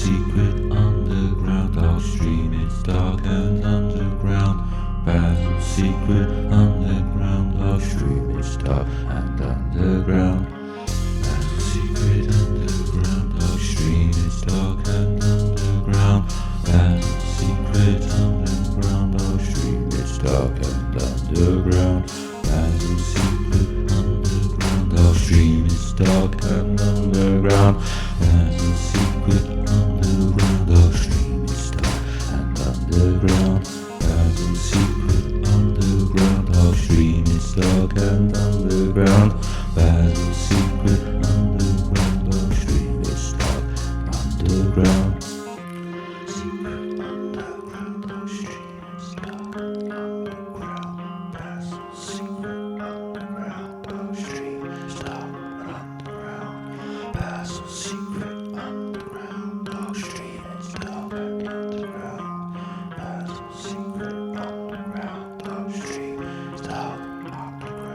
secret underground. Our stream is dark and underground. Basil's secret underground. Our stream is dark and underground. Basil's secret underground. Our stream is dark and underground. Basil's secret underground. Our stream is dark and underground. Basil's secret underground. Our stream is dark and underground. Basil's secret underground. Our stream is dark and underground. Basil's secret underground. Our stream is dark and underground. Basil's secret underground. Our stream is dark underground. Secret underground. Our stream is dark underground. Basil's secret underground. Our stream is dark underground. Basil's secret underground. Our stream is dark underground. Basil's secret underground. Our stream is dark underground.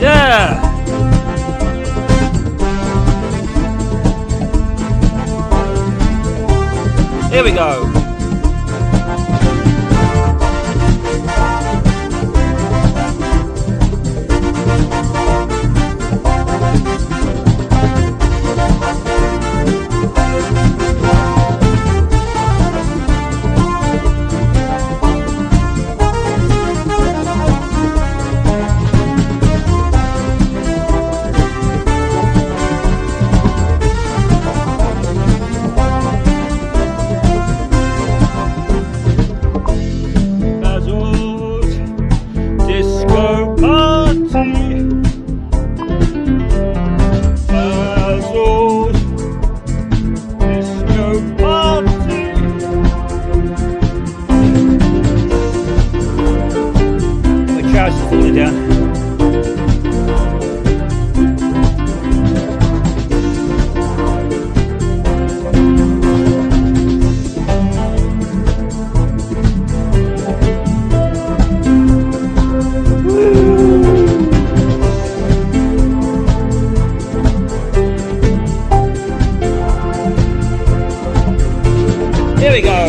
Yeah! Here we go. Here we go.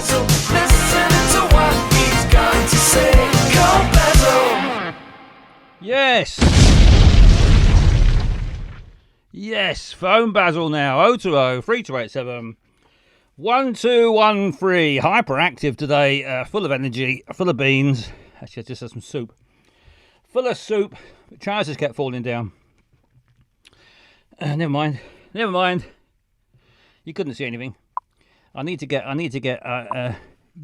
Basil. Listen to what he's got to say. Call Basil. Yes. Yes, phone Basil now. 020 3287 1213. Hyperactive today, full of energy, full of beans. Actually, I just had some soup. Full of soup. Trousers kept falling down. Never mind. You couldn't see anything. I need to get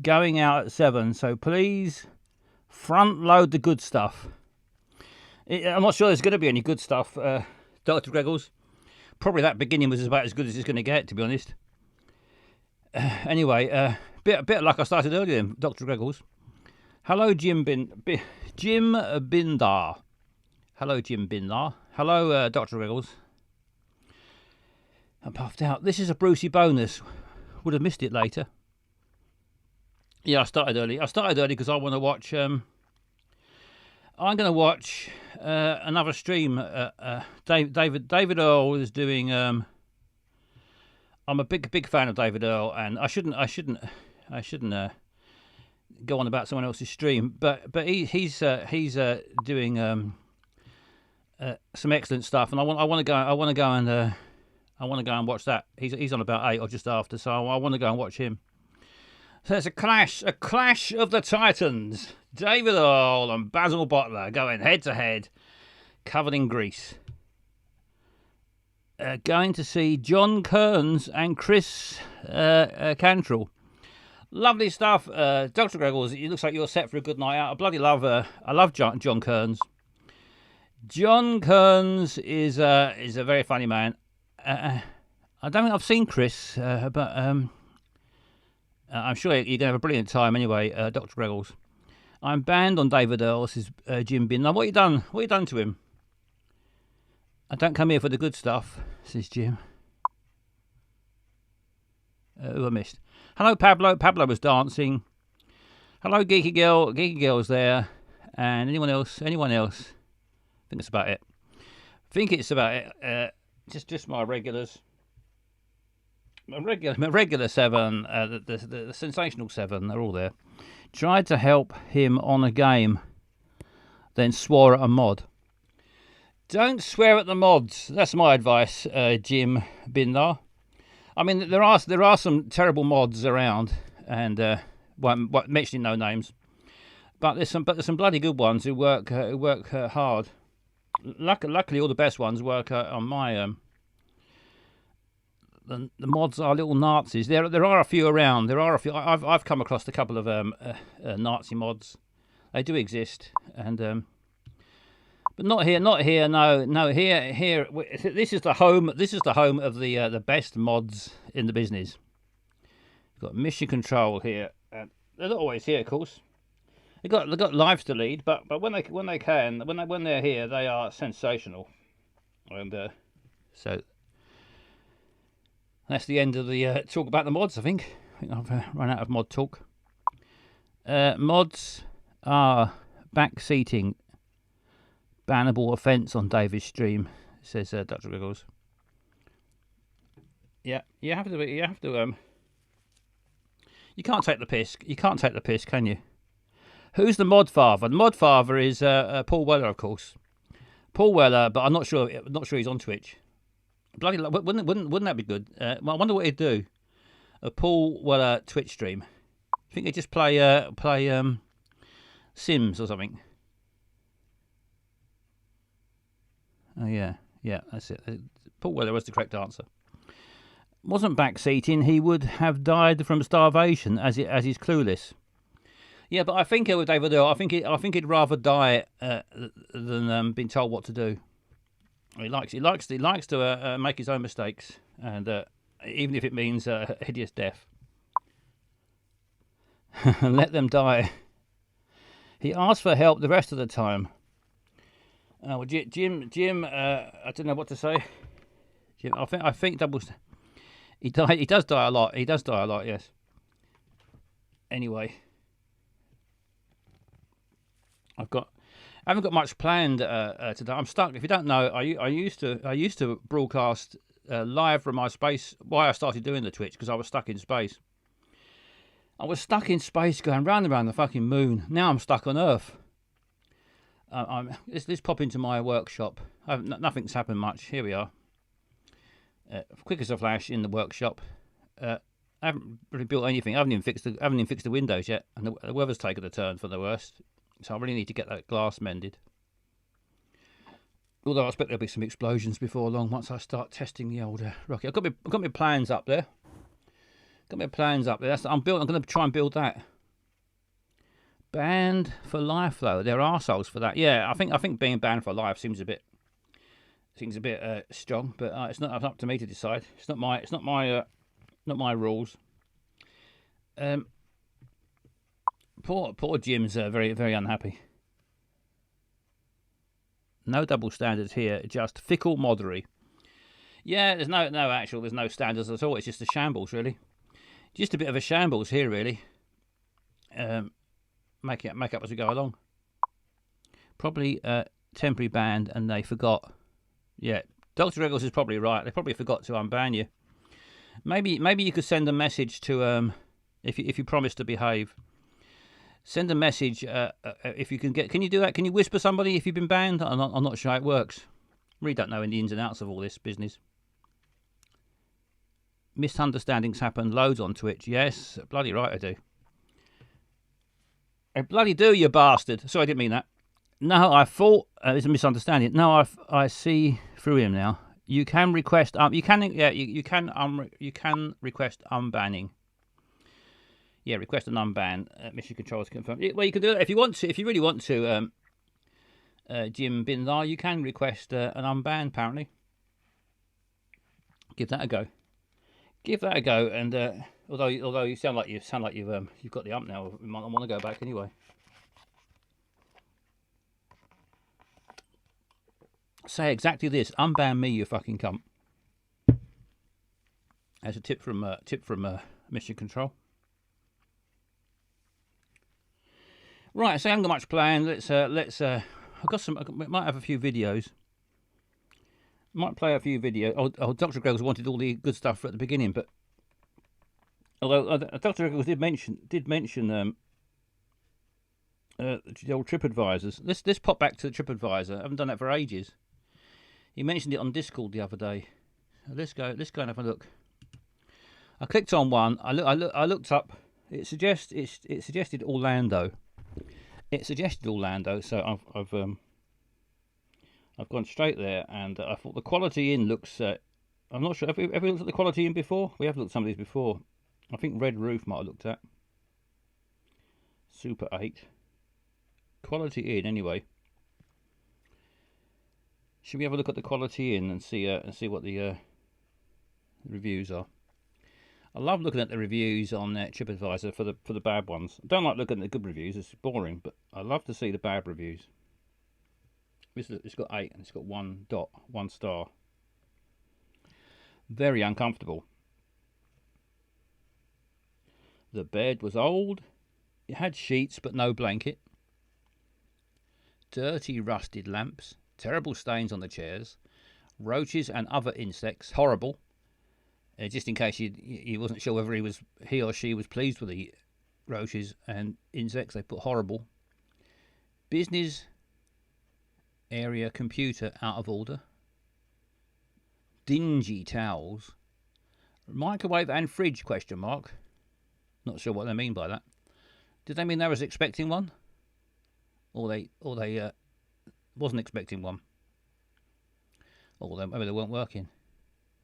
going out at 7. So please front load the good stuff. I'm not sure there's going to be any good stuff, Dr. Greggles. Probably that beginning was about as good as it's going to get, to be honest. Anyway, bit like I started earlier, Dr. Greggles. Hello, Jim Bindar. Hello, Jim Bindar. Hello, Dr. Greggles. I'm puffed out. This is a Brucey bonus. Would have missed it later. Yeah, I started early. Because I want to watch. I'm going to watch another stream. David Earl is doing. I'm a big fan of David Earl, and I shouldn't go on about someone else's stream, but he's doing some excellent stuff, and I want to go and watch that. He's on about 8 or just after, so I want to go and watch him. So it's a clash of the Titans. David Earl and Basil Butler going head to head, covered in grease. Going to see John Kearns and Chris Cantrell. Lovely stuff, Dr. Greggles. It looks like you're set for a good night out. I love John Kearns. John Kearns is a very funny man. I don't think I've seen Chris, but I'm sure you're going to have a brilliant time anyway, Dr. Greggles. I'm banned on David Earl, says Jim Bin. Now, what you done? What you done to him? I don't come here for the good stuff, says Jim. Who I missed? Hello, Pablo. Pablo was dancing. Hello, Geeky Girl. Geeky Girl's there. And anyone else? I think it's about it. Just my regulars. My regular 7, the sensational 7, they're all there. Tried to help him on a game, then swore at a mod. Don't swear at the mods. That's my advice, Jim Bindar. I mean, there are some terrible mods around, and mentioning no names, but there's some bloody good ones who work hard. Luckily, all the best ones work on my. The mods are little Nazis. There are a few around. I've come across a couple of Nazi mods. They do exist, and but not here. No. Here. This is the home of the best mods in the business. We've got Mission Control here, and they're not always here, of course. They've got lives to lead, but when they're here, they are sensational, and so. That's the end of the talk about the mods, I think. I've run out of mod talk. Mods are backseating. Bannable offence on David's stream, says Dr. Giggles. Yeah, you have to. You can't take the piss. You can't take the piss, can you? Who's the mod father? The mod father is Paul Weller, of course. Paul Weller, but I'm not sure he's on Twitch. Bloody, wouldn't that be good? Well, I wonder what he'd do. A Paul Weller Twitch stream. I think he'd just play Sims or something. Oh yeah, that's it. Paul Weller was the correct answer. Wasn't backseating, he would have died from starvation, as he's clueless. Yeah, but I think with David Earl, I think he'd rather die than being told what to do. He likes to make his own mistakes, and even if it means hideous death, and let them die. He asked for help the rest of the time. Well, Jim, I don't know what to say. Jim, I think doubles. He does die a lot. Yes. Anyway, I haven't got much planned today. I'm stuck. If you don't know, I used to broadcast live from my space. Why I started doing the Twitch, because I was stuck in space. I was stuck in space going round and round the fucking moon. Now I'm stuck on Earth. Let's pop into my workshop. Nothing's happened much. Here we are. Quick as a flash in the workshop. I haven't really built anything. I haven't even fixed the windows yet, and the weather's taken a turn for the worst. So I really need to get that glass mended. Although I expect there'll be some explosions before long once I start testing the old rocket. I've got my plans up there. I'm going to try and build that. Banned for life though. They're arseholes for that. Yeah, I think being banned for life seems a bit strong, but it's not up to me to decide. It's not my rules. Poor Jim's very, very unhappy. No double standards here, just fickle moddery. Yeah, there's no standards at all. It's just a shambles, really. Just a bit of a shambles here, really. Make up as we go along. Probably temporary banned, and they forgot. Yeah, Dr. Eggles is probably right. They probably forgot to unban you. Maybe you could send a message to if you promise to behave. Send a message if you can get. Can you do that? Can you whisper somebody if you've been banned? I'm not sure how it works. Really don't know the ins and outs of all this business. Misunderstandings happen loads on Twitch. Yes, bloody right I do. I bloody do, you bastard. Sorry, I didn't mean that. No, I thought it's a misunderstanding. No, I see through him now. You can request you can request unbanning. Yeah, request an unban. Mission controls confirm. Well, you can do it if you want to. If you really want to, Jim Bindar, you can request an unban. Apparently, give that a go. And although you sound like you've got the ump now, I might not want to go back anyway. Say exactly this: unban me, you fucking cunt. As a tip from Mission Control. Right, so I haven't got much planned. I might have a few videos. Might play a few videos. Oh, Dr. Greggles wanted all the good stuff at the beginning, but although Dr. Greggles did mention the old TripAdvisors. Let's pop back to the TripAdvisor. I haven't done that for ages. He mentioned it on Discord the other day. Let's go and have a look. I clicked on one. I looked up. It suggested Orlando. So I've gone straight there, and I thought the Quality Inn looks. I'm not sure. Have we ever looked at the Quality Inn before? We have looked at some of these before. I think Red Roof might have looked at. Super 8. Quality Inn, anyway. Should we have a look at the Quality Inn and see what the reviews are? I love looking at the reviews on TripAdvisor for the bad ones. I don't like looking at the good reviews; it's boring. But I love to see the bad reviews. It's got 8 and it's got 1 star. Very uncomfortable. The bed was old. It had sheets but no blanket. Dirty, rusted lamps. Terrible stains on the chairs. Roaches and other insects. Horrible. Just in case he wasn't sure whether he or she was pleased with the roaches and insects, they put horrible. Business area computer out of order. Dingy towels. Microwave and fridge ? Not sure what they mean by that. Did they mean they was expecting one? Or they wasn't expecting one? Or maybe they weren't working.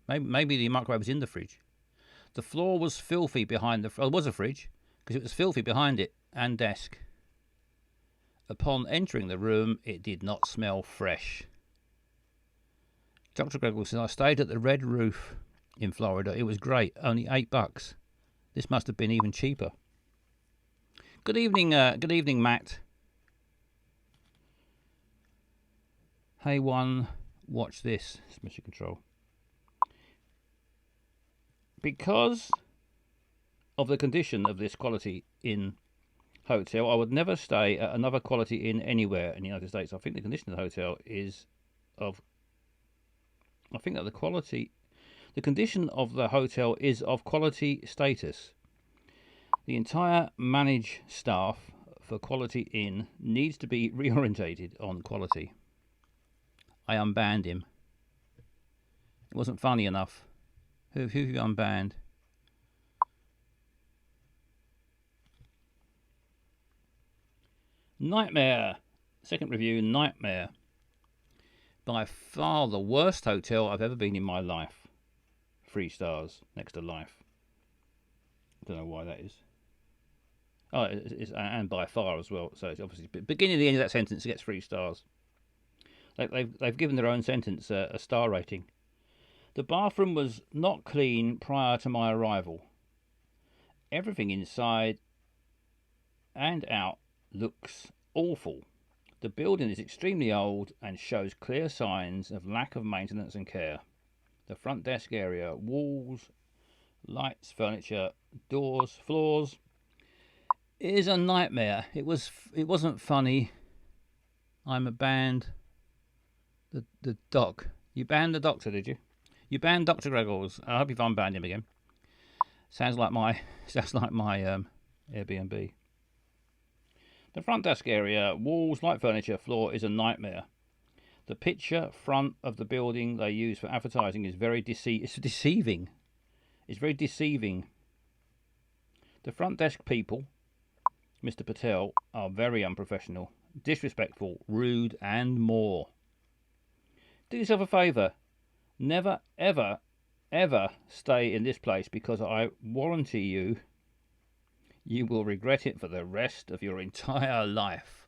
Maybe the microwave was in the fridge. The floor was filthy behind the... Well, it was a fridge, because it was filthy behind it, and desk. Upon entering the room, it did not smell fresh. Dr. Greggles says, I stayed at the Red Roof in Florida. It was great, only $8. This must have been even cheaper. Good evening, Matt. Hey, one, watch this. It's Mission Control. Because of the condition of this Quality Inn hotel, I would never stay at another Quality Inn anywhere in the United States. I think the condition of the hotel is of... I think that the condition of the hotel is of quality status. The entire managed staff for Quality Inn needs to be reorientated on quality. I unbanned him. It wasn't funny enough. Who have you unbanned? Nightmare. Second review, Nightmare. By far the worst hotel I've ever been in my life. 3 stars next to life. I don't know why that is. Oh, it's and by far as well. So it's obviously beginning and the end of that sentence it gets 3 stars. They've given their own sentence a star rating. The bathroom was not clean prior to my arrival. Everything inside and out looks awful. The building is extremely old and shows clear signs of lack of maintenance and care. The front desk area, walls, lights, furniture, doors, floors, is a nightmare. It wasn't funny. I'm a banned. The doc. You banned the doctor, did you? You banned Dr. Greggles. I hope you've unbanned him again. Sounds like my Airbnb. The front desk area, walls, light furniture, floor is a nightmare. The picture front of the building they use for advertising is very deceiving. It's very deceiving. The front desk people, Mr. Patel, are very unprofessional, disrespectful, rude, and more. Do yourself a favour. Never, ever, ever stay in this place because I warranty you, you will regret it for the rest of your entire life.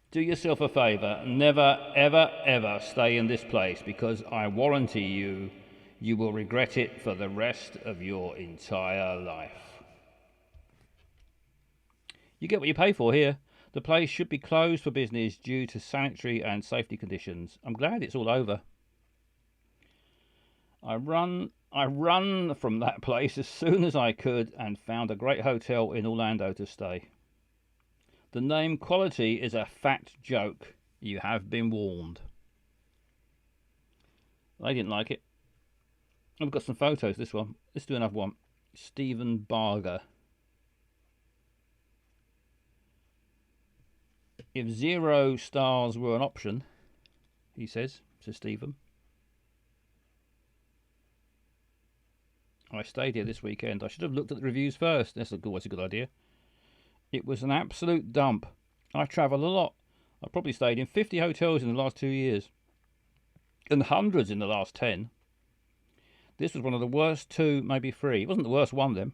Do yourself a favour. Never, ever, ever stay in this place because I warranty you, you will regret it for the rest of your entire life. You get what you pay for here. The place should be closed for business due to sanitary and safety conditions. I'm glad it's all over. I run from that place as soon as I could and found a great hotel in Orlando to stay. The name Quality is a fat joke. You have been warned. They didn't like it. I've got some photos, this one. Let's do another one. Stephen Barger. If 0 stars were an option, he says Stephen. I stayed here this weekend. I should have looked at the reviews first. That's always a good idea. It was an absolute dump. I travel a lot. I've probably stayed in 50 hotels in the last 2 years. And hundreds in the last 10. This was one of the worst 2, maybe 3. It wasn't the worst one then.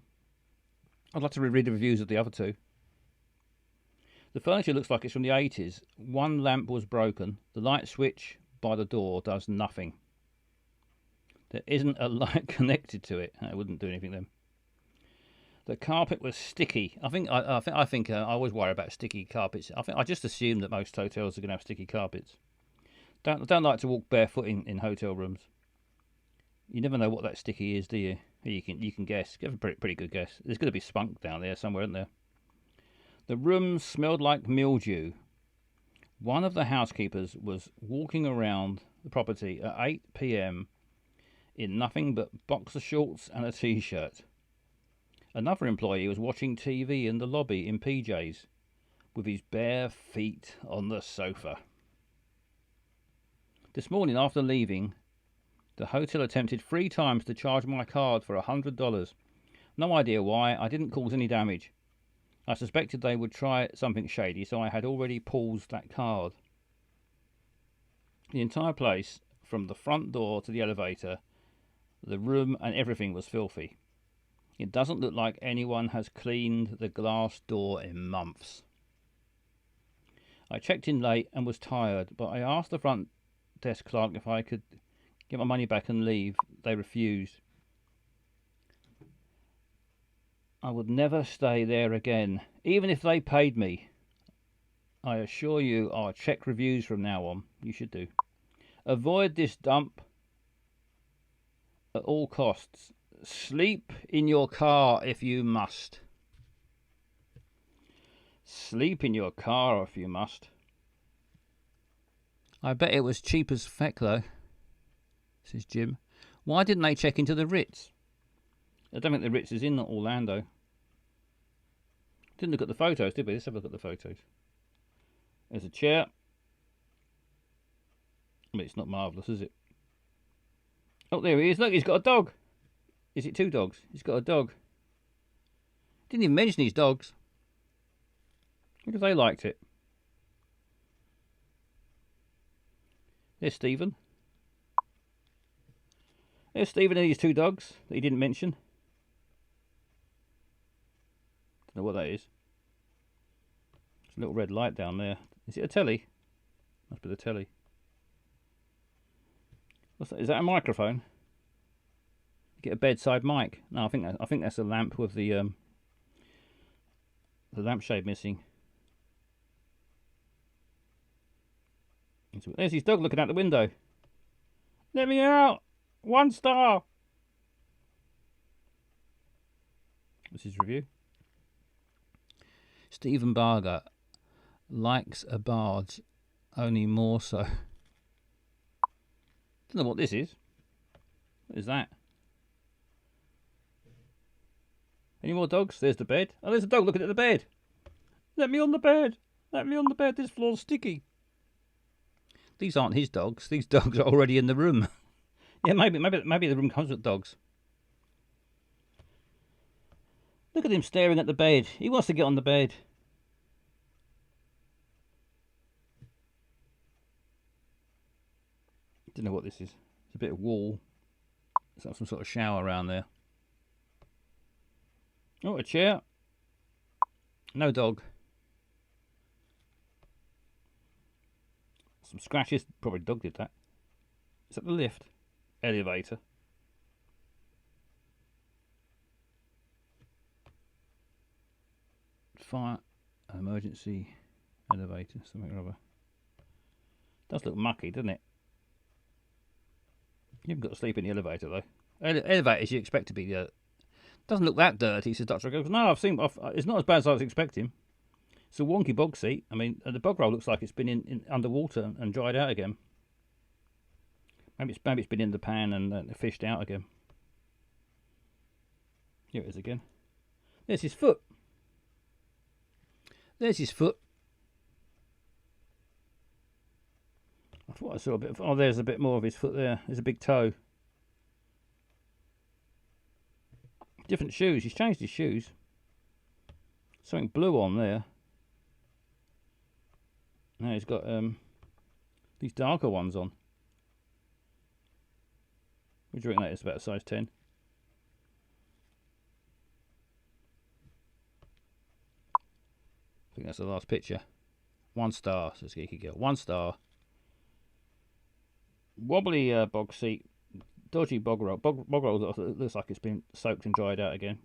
I'd like to reread the reviews of the other 2. The furniture looks like it's from the 80s. One lamp was broken. The light switch by the door does nothing. There isn't a light connected to it. It wouldn't do anything then. The carpet was sticky. I always worry about sticky carpets. I just assume that most hotels are going to have sticky carpets. Don't like to walk barefoot in hotel rooms. You never know what that sticky is, do you? You can guess. Give a pretty good guess. There's going to be spunk down there somewhere, isn't there? The room smelled like mildew. One of the housekeepers was walking around the property at 8 p.m. in nothing but boxer shorts and a t-shirt. Another employee was watching TV in the lobby in PJs with his bare feet on the sofa. This morning after leaving, the hotel attempted 3 times to charge my card for $100. No idea why. I didn't cause any damage. I suspected they would try something shady, so I had already paused that card. The entire place, from the front door to the elevator, the room and everything was filthy. It doesn't look like anyone has cleaned the glass door in months. I checked in late and was tired, but I asked the front desk clerk if I could get my money back and leave. They refused. I would never stay there again, even if they paid me. I assure you I'll check reviews from now on. You should do. Avoid this dump at all costs. Sleep in your car if you must. Sleep in your car if you must. I bet it was cheap as feck though, says Jim. Why didn't they check into the Ritz? I don't think the Ritz is in Orlando. Didn't look at the photos, did we? Let's have a look at the photos. There's a chair. I mean, it's not marvellous, is it? Oh, there he is. Look, he's got a dog. Is it two dogs? He's got a dog. Didn't even mention his dogs. Because they liked it. There's Stephen. There's Stephen and his two dogs that he didn't mention. Don't know what that is. There's a little red light down there. Is it a telly? Must be the telly. What's that? Is that a microphone? Get a bedside mic. No, I think that's a lamp with the lampshade missing. There's his dog looking out the window. Let me out! 1 star! What's his review? Stephen Barger likes a barge, only more so. Don't know what this is. What is that? Any more dogs? There's the bed. Oh, there's a dog looking at the bed. Let me on the bed. Let me on the bed. This floor's sticky. These aren't his dogs. These dogs are already in the room. Yeah, maybe the room comes with dogs. Look at him staring at the bed. He wants to get on the bed. Don't know what this is. It's a bit of wall. It's like some sort of shower around there. Oh, a chair. No dog. Some scratches. Probably dog did that. Is that the lift? Elevator. Fire. Emergency. Elevator. Something or other. Does look mucky, doesn't it? You haven't got to sleep in the elevator though. Elevators you expect to be. Doesn't look that dirty, says Dr. Goes. No, it's not as bad as I was expecting. It's a wonky bog seat. I mean, the bog roll looks like it's been in underwater and dried out again. Maybe it's been in the pan and fished out again. Here it is again. There's his foot. There's his foot. I thought I saw a bit of... Oh, there's a bit more of his foot there. There's a big toe. Different shoes. He's changed his shoes. Something blue on there. Now he's got these darker ones on. What do you reckon that is? About a size 10. I think that's the last picture. 1 star, says Geeky Girl. 1 star. Wobbly bog seat. Dodgy bog roll. Bog roll looks like it's been soaked and dried out again.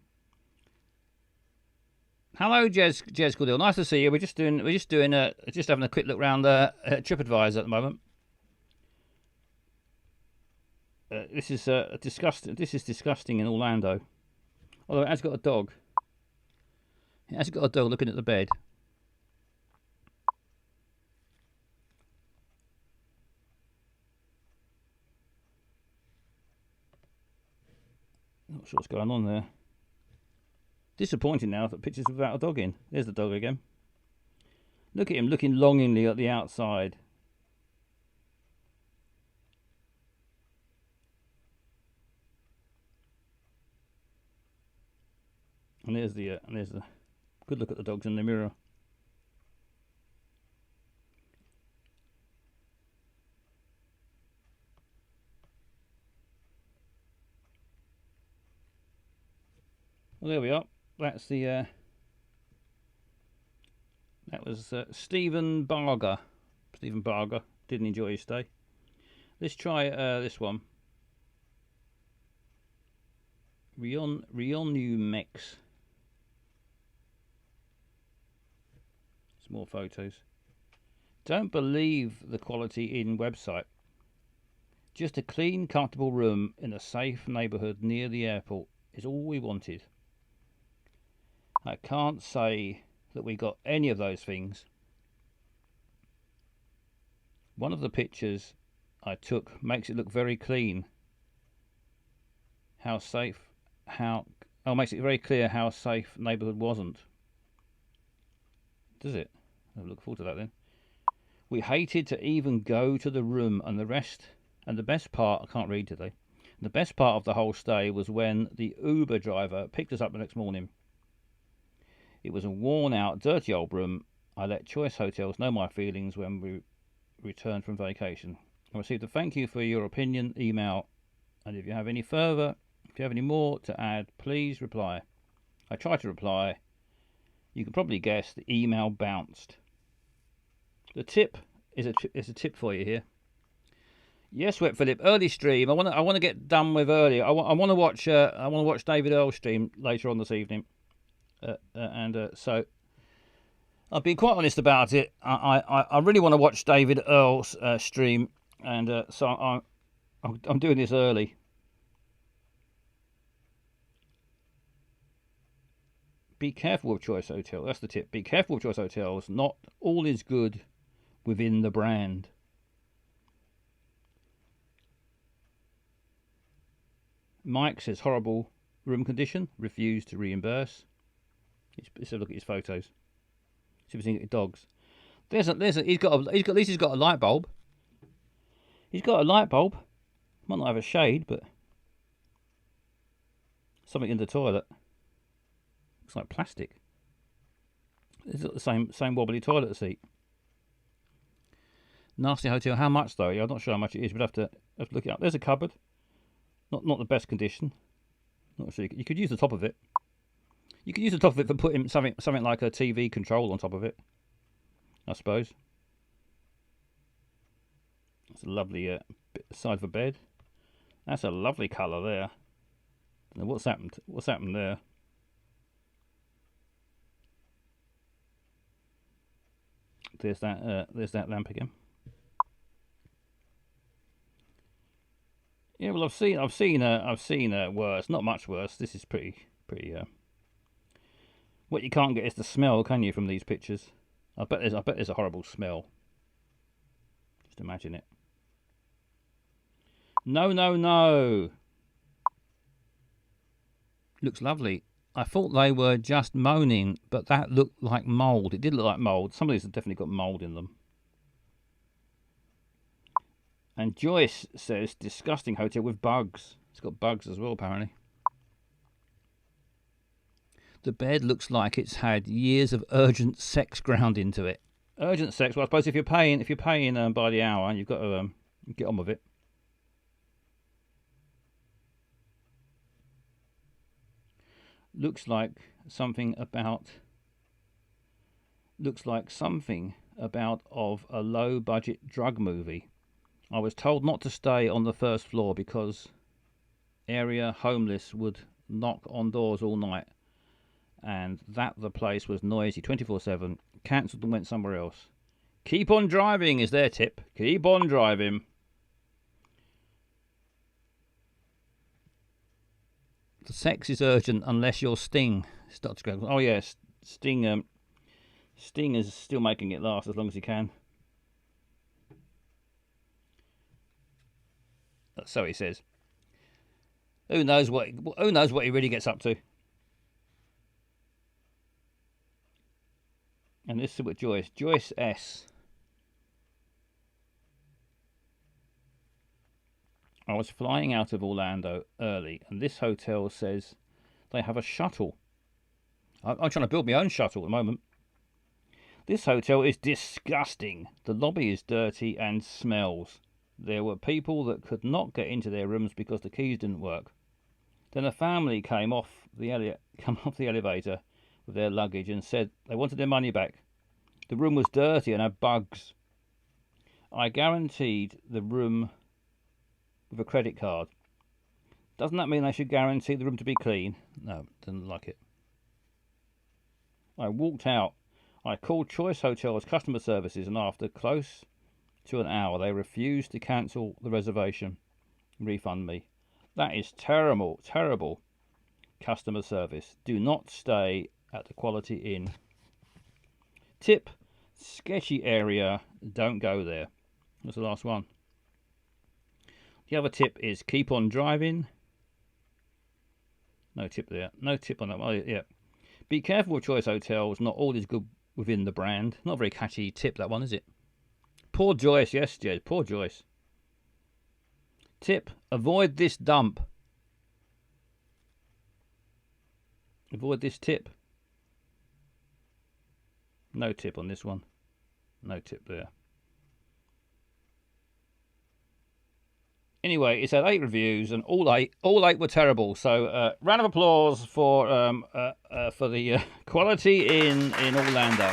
Hello, Jez Goodell. Nice to see you. We're just having a quick look round TripAdvisor at the moment. This is disgusting. This is disgusting in Orlando. Although it has got a dog. It has got a dog looking at the bed. Not sure what's going on there. Disappointing now that pictures without a dog in. There's the dog again. Look at him looking longingly at the outside. And there's the good look at the dogs in the mirror. Well, there we are. That's the that was Stephen Barger. Stephen Barger didn't enjoy his stay. Let's try this one. Rionumex. Some more photos. Don't believe the quality in website. Just a clean, comfortable room in a safe neighbourhood near the airport is all we wanted. I can't say that we got any of those things. One of the pictures I took makes it look very clean. How safe how... Oh, makes it very clear how safe neighbourhood wasn't. Does it? I'll look forward to that then. We hated to even go to the room, and the best part, I can't read today. The best part of the whole stay was when the Uber driver picked us up the next morning. It was a worn out, dirty old room. I let Choice Hotels know my feelings when we returned from vacation. I received a thank you for your opinion email, and if you have any more to add, please reply. I tried to reply. You can probably guess the email bounced. The tip is a tip for you here. Yes, Wet Philip. Early stream. I want to get done with early. I want to watch David Earl's stream later on this evening. So I've been quite honest about it. I really want to watch David Earl's stream, and so I'm doing this early. Be careful with Choice Hotel. That's the tip. Be careful with Choice Hotels. Not all is good within the brand. Mike says horrible room condition. Refused to reimburse. Let's have a look at his photos. See if we can get dogs. He's got at least he's got a light bulb. He's got a light bulb. Might not have a shade, but something in the toilet. Looks like plastic. It's got the same wobbly toilet seat. Nasty hotel. How much though? I'm not sure how much it is. We'd have to look it up. There's a cupboard. Not the best condition. Not sure. You could use the top of it. You could use the top of it for putting something like a TV control on top of it, I suppose. It's a lovely side of a bed. That's a lovely colour there. Now what's happened there? There's that lamp again. Yeah, well, I've seen worse. Not much worse. This is pretty. What you can't get is the smell, can you, from these pictures? I bet there's a horrible smell. Just imagine it. No. Looks lovely. I thought they were just moaning, but that looked like mould. It did look like mould. Some of these have definitely got mould in them. And Joyce says, disgusting hotel with bugs. It's got bugs as well, apparently. The bed looks like it's had years of urgent sex ground into it. Urgent sex? Well, I suppose if you're paying by the hour, you've got to get on with it. Looks like something about of a low budget drug movie. I was told not to stay on the first floor because area homeless would knock on doors all night, and that the place was noisy 24/7. Cancelled and went somewhere else. Keep on driving is their tip. Keep on driving. The sex is urgent unless you're Sting. It's Dr. Greg. Oh yes, Sting. Sting is still making it last as long as he can. So he says. Who knows what he really gets up to? And this is what Joyce S. I was flying out of Orlando early, and this hotel says they have a shuttle. I'm trying to build my own shuttle at the moment. This hotel is disgusting. The lobby is dirty and smells. There were people that could not get into their rooms because the keys didn't work. Then a family came off the elevator with their luggage and said they wanted their money back. The room was dirty and had bugs. I guaranteed the room with a credit card. Doesn't that mean I should guarantee the room to be clean? No, didn't like it. I walked out. I called Choice Hotels customer services, and after close to an hour they refused to cancel the reservation and refund me. That is terrible customer service. Do not stay at the Quality Inn. Tip, sketchy area, don't go there. That's the last one. The other tip is keep on driving. No tip there. No tip on that one. Oh, yeah. Be careful with choice hotels. Not all is good within the brand. Not a very catchy tip, that one, is it? Poor Joyce. Yes, Jed. Poor Joyce. Tip. Avoid this dump. Avoid this tip. No tip on this one. No tip there. Anyway, it's had 8 reviews, and all eight were terrible. So, round of applause for the quality in Orlando.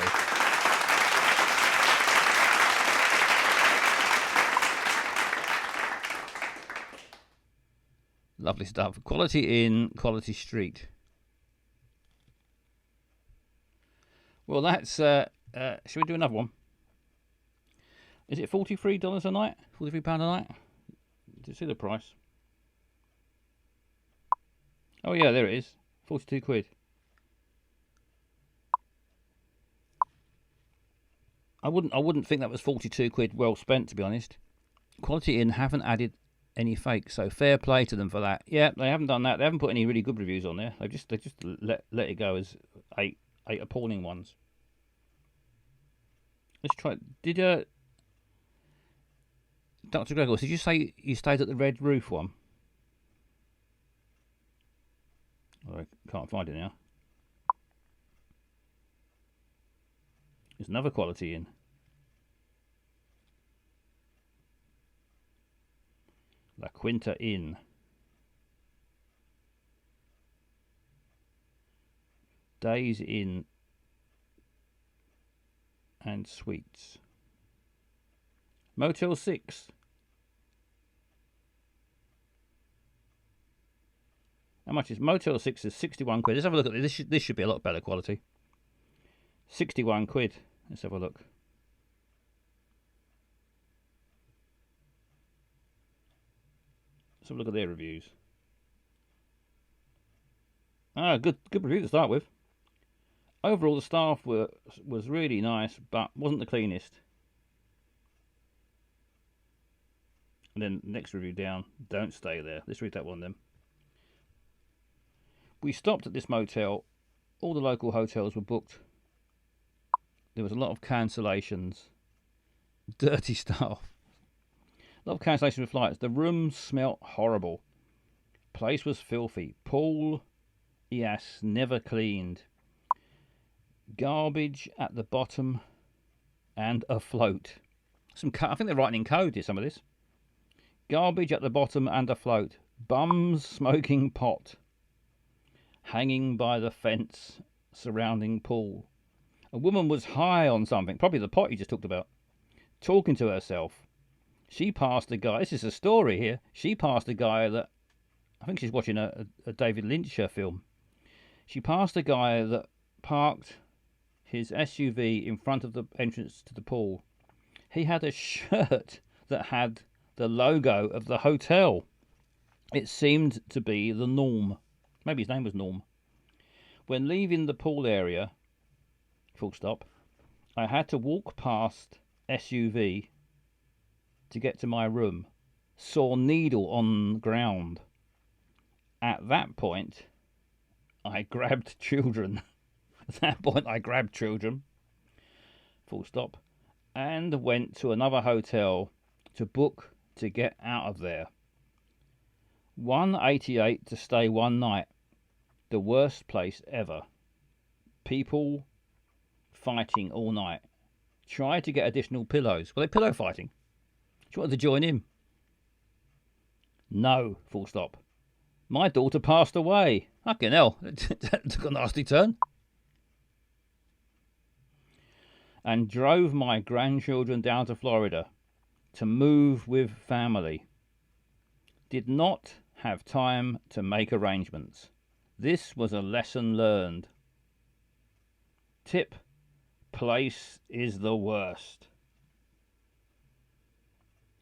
Lovely stuff. Quality in, quality street. Well, that's. Should we do another one? Is it $43 a night? £43 a night? Did you see the price? Oh yeah, there it is. 42 quid. I wouldn't think that was 42 quid well spent, to be honest. Quality Inn haven't added any fakes, so fair play to them for that. Yeah, they haven't done that. They haven't put any really good reviews on there. They just let it go as eight appalling ones. Let's try. Did Dr. Gregor, did you say you stayed at the Red Roof one? Oh, I can't find it now. There's another Quality Inn. La Quinta Inn. Days Inn and Suites. Motel 6. How much is Motel 6? Is 61 quid. Let's have a look at this. This should be a lot better quality. 61 quid. Let's have a look. Let's have a look at their reviews. Good review to start with. Overall, the staff was really nice, but wasn't the cleanest. And then next review down, don't stay there. Let's read that one then. We stopped at this motel. All the local hotels were booked. There was a lot of cancellations. Dirty staff. A lot of cancellations of flights. The room smelt horrible. Place was filthy. Pool, yes, never cleaned. Garbage at the bottom and afloat. I think they're writing in code here, some of this. Garbage at the bottom and afloat. Bums smoking pot. Hanging by the fence surrounding pool. A woman was high on something, probably the pot you just talked about, talking to herself. She passed a guy, this is a story here, she passed a guy that, I think she's watching a David Lynch film. She passed a guy that parked his SUV in front of the entrance to the pool. He had a shirt that had the logo of the hotel. It seemed to be the norm. Maybe his name was Norm. When leaving the pool area, full stop, I had to walk past SUV to get to my room. Saw needle on ground. At that point, I grabbed children. Full stop. And went to another hotel to book to get out of there. 188 to stay one night. The worst place ever. People fighting all night. Tried to get additional pillows. Were they pillow fighting? She wanted to join in. No, full stop. My daughter passed away. Fucking hell. That took a nasty turn. And drove my grandchildren down to Florida to move with family. Did not have time to make arrangements. This was a lesson learned. Tip: place is the worst.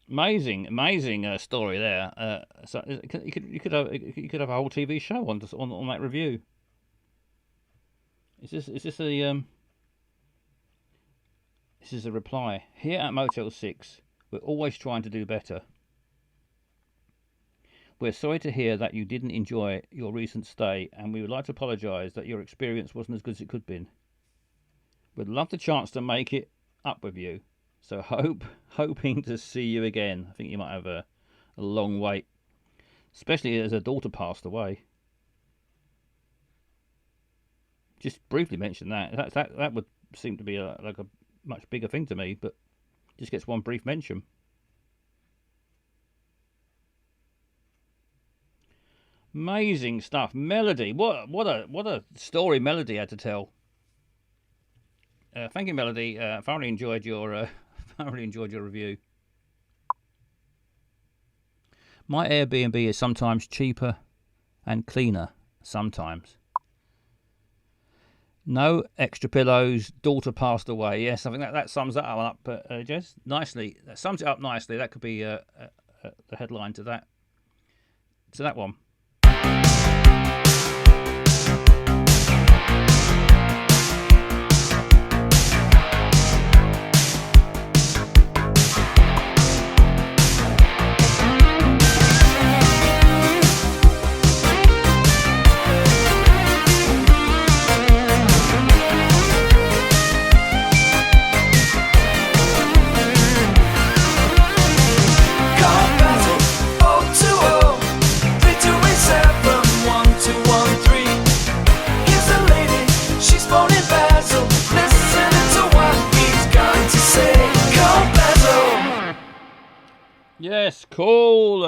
Amazing story there. So you could have a whole TV show on that review. Is this a This is a reply. Here at Motel 6, we're always trying to do better. We're sorry to hear that you didn't enjoy your recent stay, and we would like to apologise that your experience wasn't as good as it could have been. We'd love the chance to make it up with you, so hoping to see you again. I think you might have a long wait, especially as her daughter passed away. Just briefly mention that. That would seem to be like a much bigger thing to me, but just gets one brief mention. Amazing stuff. Melody, what a story Melody had to tell. Thank you, Melody. Thoroughly enjoyed your review. My Airbnb is sometimes cheaper and cleaner. Sometimes. No extra pillows. Daughter passed away. Yes, I think that sums that up, Jess. Nicely. That sums it up nicely. That could be the headline to that. To that one. Yes, cool,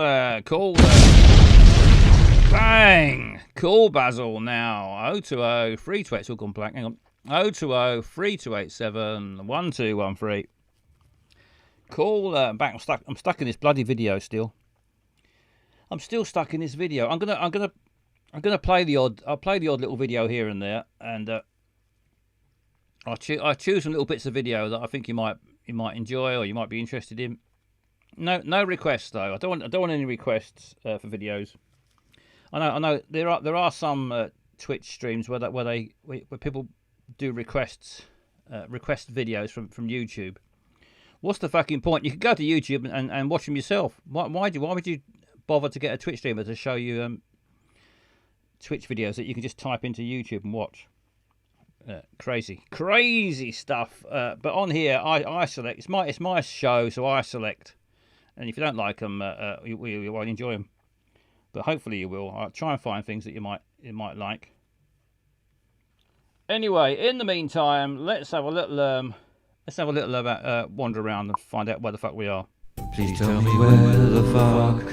bang, cool Basil now, 020 328, all gone blank, hang on, 020 3287 1213. Cool, back, I'm stuck in this bloody video still. I'm still stuck in this video. I'm gonna play the odd little video here and there, and I choose some little bits of video that I think you might enjoy or you might be interested in. No requests though. I don't want any requests for videos. I know there are some Twitch streams where people do request videos from videos. What's the fucking point? You could go to YouTube and watch them yourself. Why would you bother to get a Twitch streamer to show you Twitch videos that you can just type into YouTube and watch? Crazy stuff. But on here, I select. It's my show, so I select. And if you don't like them, you won't enjoy them. But hopefully you will. I'll try and find things that you might like. Anyway, in the meantime, let's have a little about wander around and find out where the fuck we are. Please tell me where the fuck,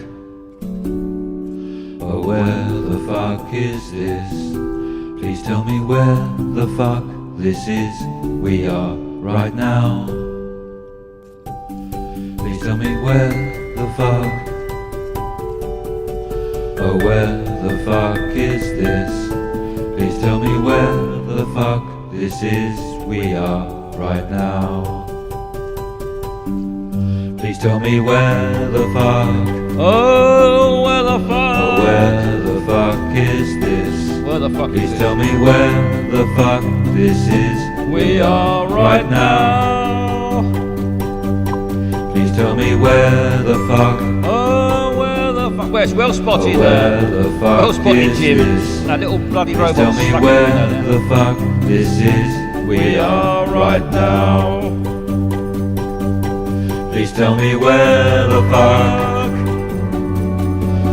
oh where the fuck is this? Please tell me where the fuck this is. We are right now. Please tell me where the fuck, oh where the fuck is this? Please tell me where the fuck this is. We are right now. Please tell me where the fuck, Oh, where the fuck? oh where the fuck is this? Where the fuck Please is tell me where the fuck this is. We are right now. Please tell me where the fuck, Oh, where the fuck? Well, it's well spotted. oh where the fuck Well spotted, is Jim. this? That little bloody Please robot. tell me where the fuck this is. We are right now. Please tell me where the fuck,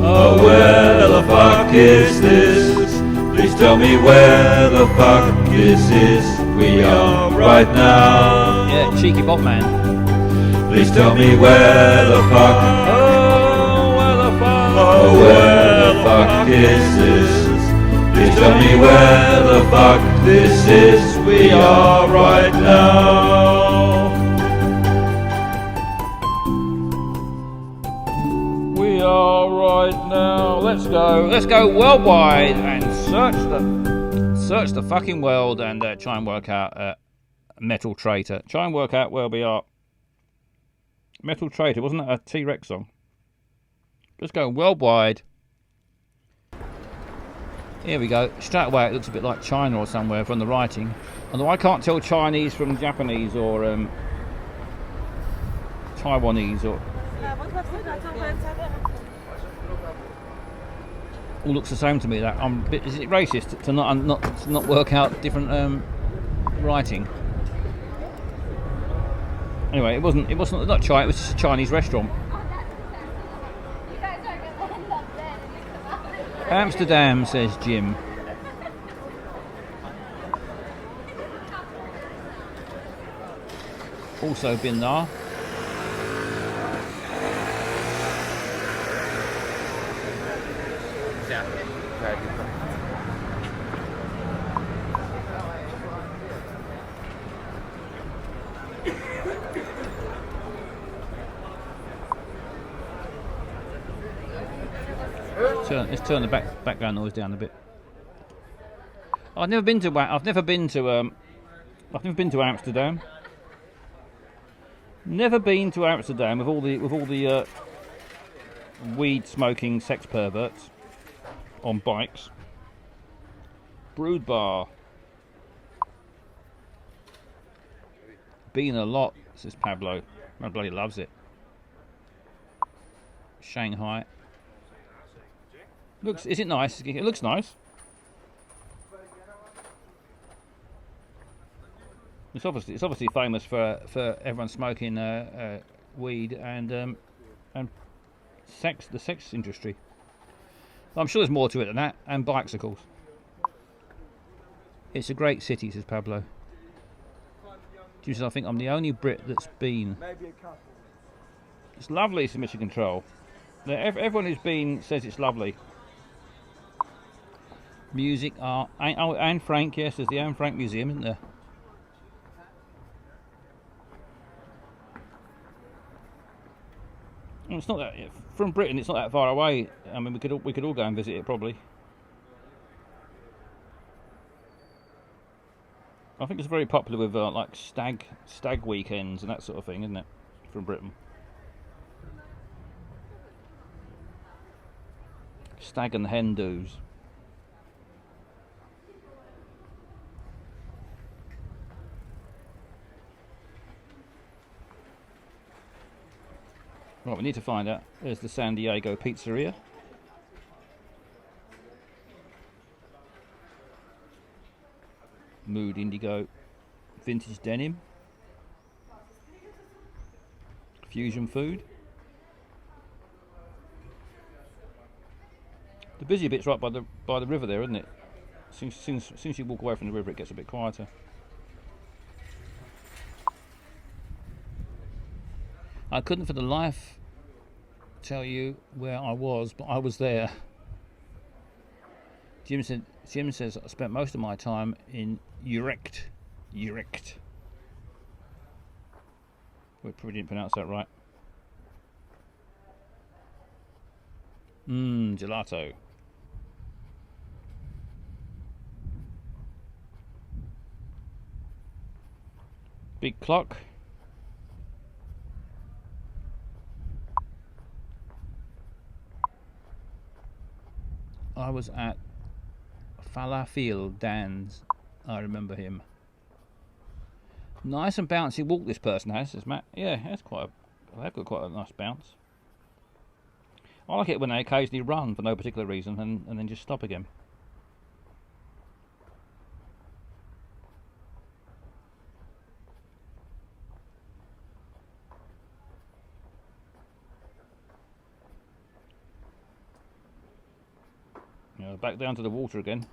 oh where the fuck is this? Please tell me where the fuck this is. We are right now. Yeah, cheeky bot man. Please tell me where the fuck, Oh, where the fuck? oh where the fuck is this? Please tell me where the fuck this is. We are right now. We are right now. Let's go worldwide and search the fucking world and try and work out Metal Traitor. Try and work out where we are. Metal Traitor, wasn't that a T-Rex song? Let's go worldwide. Here we go. Straight away it looks a bit like China or somewhere from the writing. Although I can't tell Chinese from Japanese or Taiwanese or... all looks the same to me. That I'm a bit, is it racist to not work out different writing? Anyway, it wasn't not China. It was just a Chinese restaurant. Amsterdam, says Jim. Also been there. Let's turn the background noise down a bit. I've never been to Amsterdam. Never been to Amsterdam with all the weed smoking sex perverts on bikes. Brood bar. Been a lot, says Pablo. I bloody loves it. Shanghai. Is it nice? It looks nice. It's obviously famous for everyone smoking weed and the sex industry. I'm sure there's more to it than that, and bikes, of course. It's a great city, says Pablo. I think I'm the only Brit that's been. It's lovely, says Mission Control. Everyone who's been says it's lovely. Music, art, Anne Frank, yes, there's the Anne Frank Museum, isn't there? Well, it's not that from Britain. It's not that far away. I mean, we could all go and visit it probably. I think it's very popular with like stag weekends and that sort of thing, isn't it? From Britain. Stag and hen do's. Right, we need to find out. There's the San Diego Pizzeria. Mood Indigo. Vintage Denim. Fusion Food. The busy bit's right by the river there, isn't it? As soon as you walk away from the river, it gets a bit quieter. I couldn't for the life tell you where I was, but I was there. Jim says I spent most of my time in Utrecht. We probably didn't pronounce that right. Gelato. Big clock. I was at Falafel Dan's. I remember him. Nice and bouncy walk this person has, says Matt. Yeah, they've got quite a nice bounce. I like it when they occasionally run for no particular reason and then just stop again. Back down to the water again.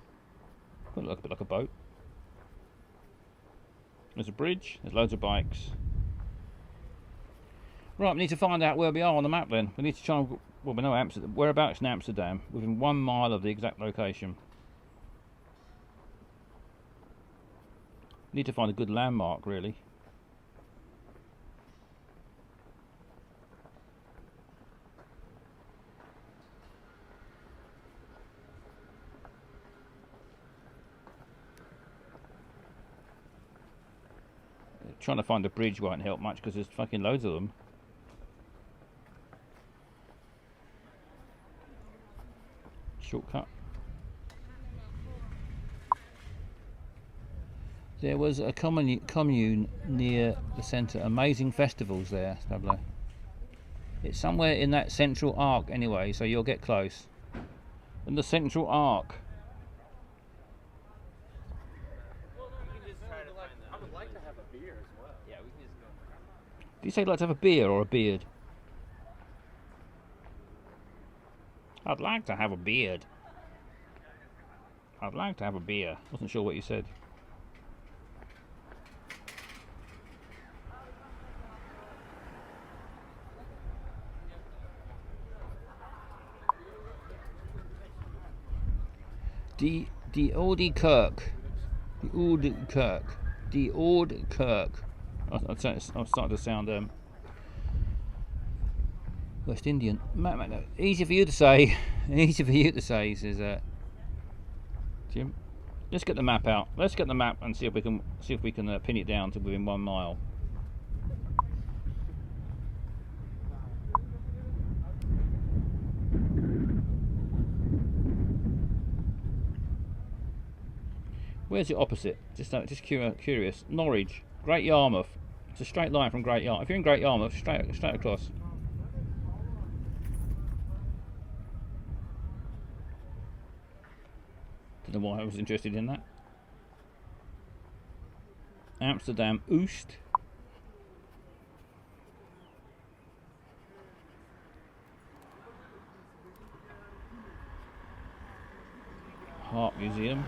Could look a bit like a boat. There's a bridge. There's loads of bikes. Right, we need to find out where we are on the map then. We need to try and... Well, we know Amsterdam. Whereabouts in Amsterdam? Within 1 mile of the exact location. Need to find a good landmark, really. Trying to find a bridge won't help much because there's fucking loads of them. Shortcut. There was a commune near the centre. Amazing festivals there, Pablo. It's somewhere in that central arc anyway, so you'll get close. and the Central Arc. I would like to have a beer as well. Yeah, we can just go. Did you say you'd like to have a beer or a beard? I'd like to have a beard. I'd like to have a beer. Wasn't sure what you said. The Old Kirk. The Old Kirk. The Old Kirk. I'm starting to sound West Indian. No, easy for you to say. Easy for you to say, says Jim. Let's get the map out. Let's get the map and see if we can pin it down to within 1 mile. Where's it opposite? Just curious. Norwich, Great Yarmouth. It's a straight line from Great Yarmouth. If you're in Great Yarmouth, straight across. Don't know why I was interested in that. Amsterdam Oost. Art Museum.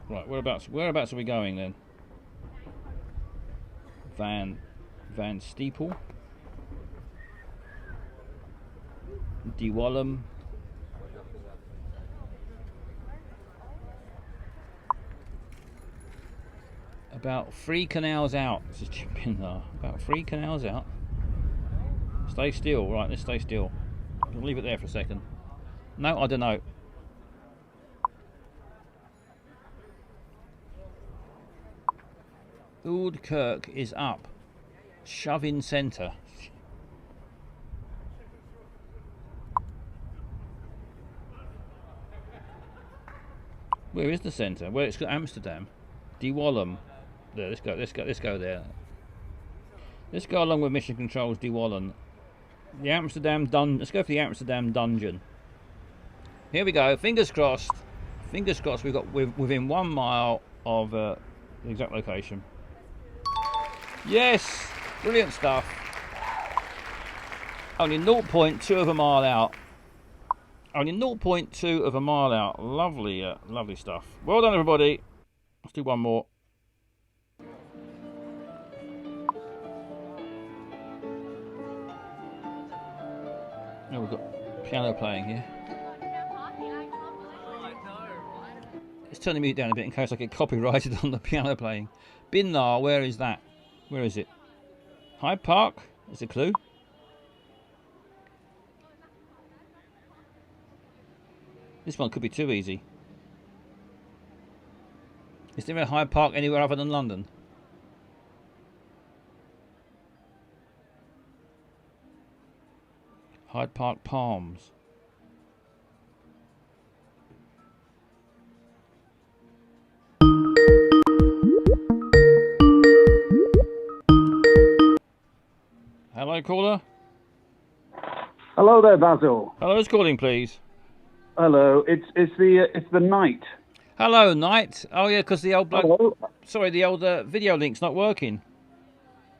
Right, whereabouts are we going then? Van Steeple. De Wallum. About 3 canals out. This is chipping there. About 3 canals out. Stay still. Right, let's stay still. I'll leave it there for a second. No, I don't know. Old Kirk is up. Shove in centre. Where is the centre? Well, it's got Amsterdam. De Wallum. There, let's go there. Let's go along with Mission Control's De Wallum. The Amsterdam let's go for the Amsterdam dungeon. Here we go. Fingers crossed. Fingers crossed. We've got within 1 mile of the exact location. Yes, brilliant stuff. Only 0.2 of a mile out. Only 0.2 of a mile out. Lovely, lovely stuff. Well done, everybody. Let's do one more. Oh, we've got piano playing here. Let's turn the music down a bit in case I get copyrighted on the piano playing. Binnar, where is that? Where is it? Hyde Park? Is a clue? This one could be too easy. Is there a Hyde Park anywhere other than London? Hyde Park Palms. Hello, caller. Hello there, Basil. Hello, who's calling, please? Hello, it's the Knight. Hello, Knight. Oh yeah, because the old bloke. Hello. Sorry, the old video link's not working.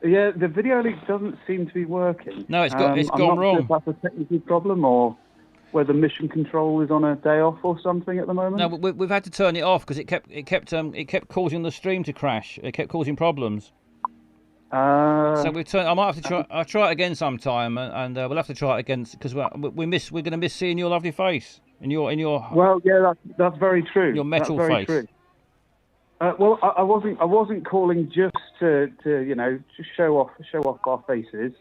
Yeah, the video link doesn't seem to be working. No, it's gone I'm wrong. not sure if that's a technical problem or whether Mission Control is on a day off or something at the moment. No, we've had to turn it off because it kept causing the stream to crash. It kept causing problems. So we turn. I might have to try. I'll try it again sometime, and we'll have to try it again because we're going to miss seeing your lovely face in your. Well, yeah, that's very true. Your metal that's very face. True. Well, I wasn't calling just to just show off our faces.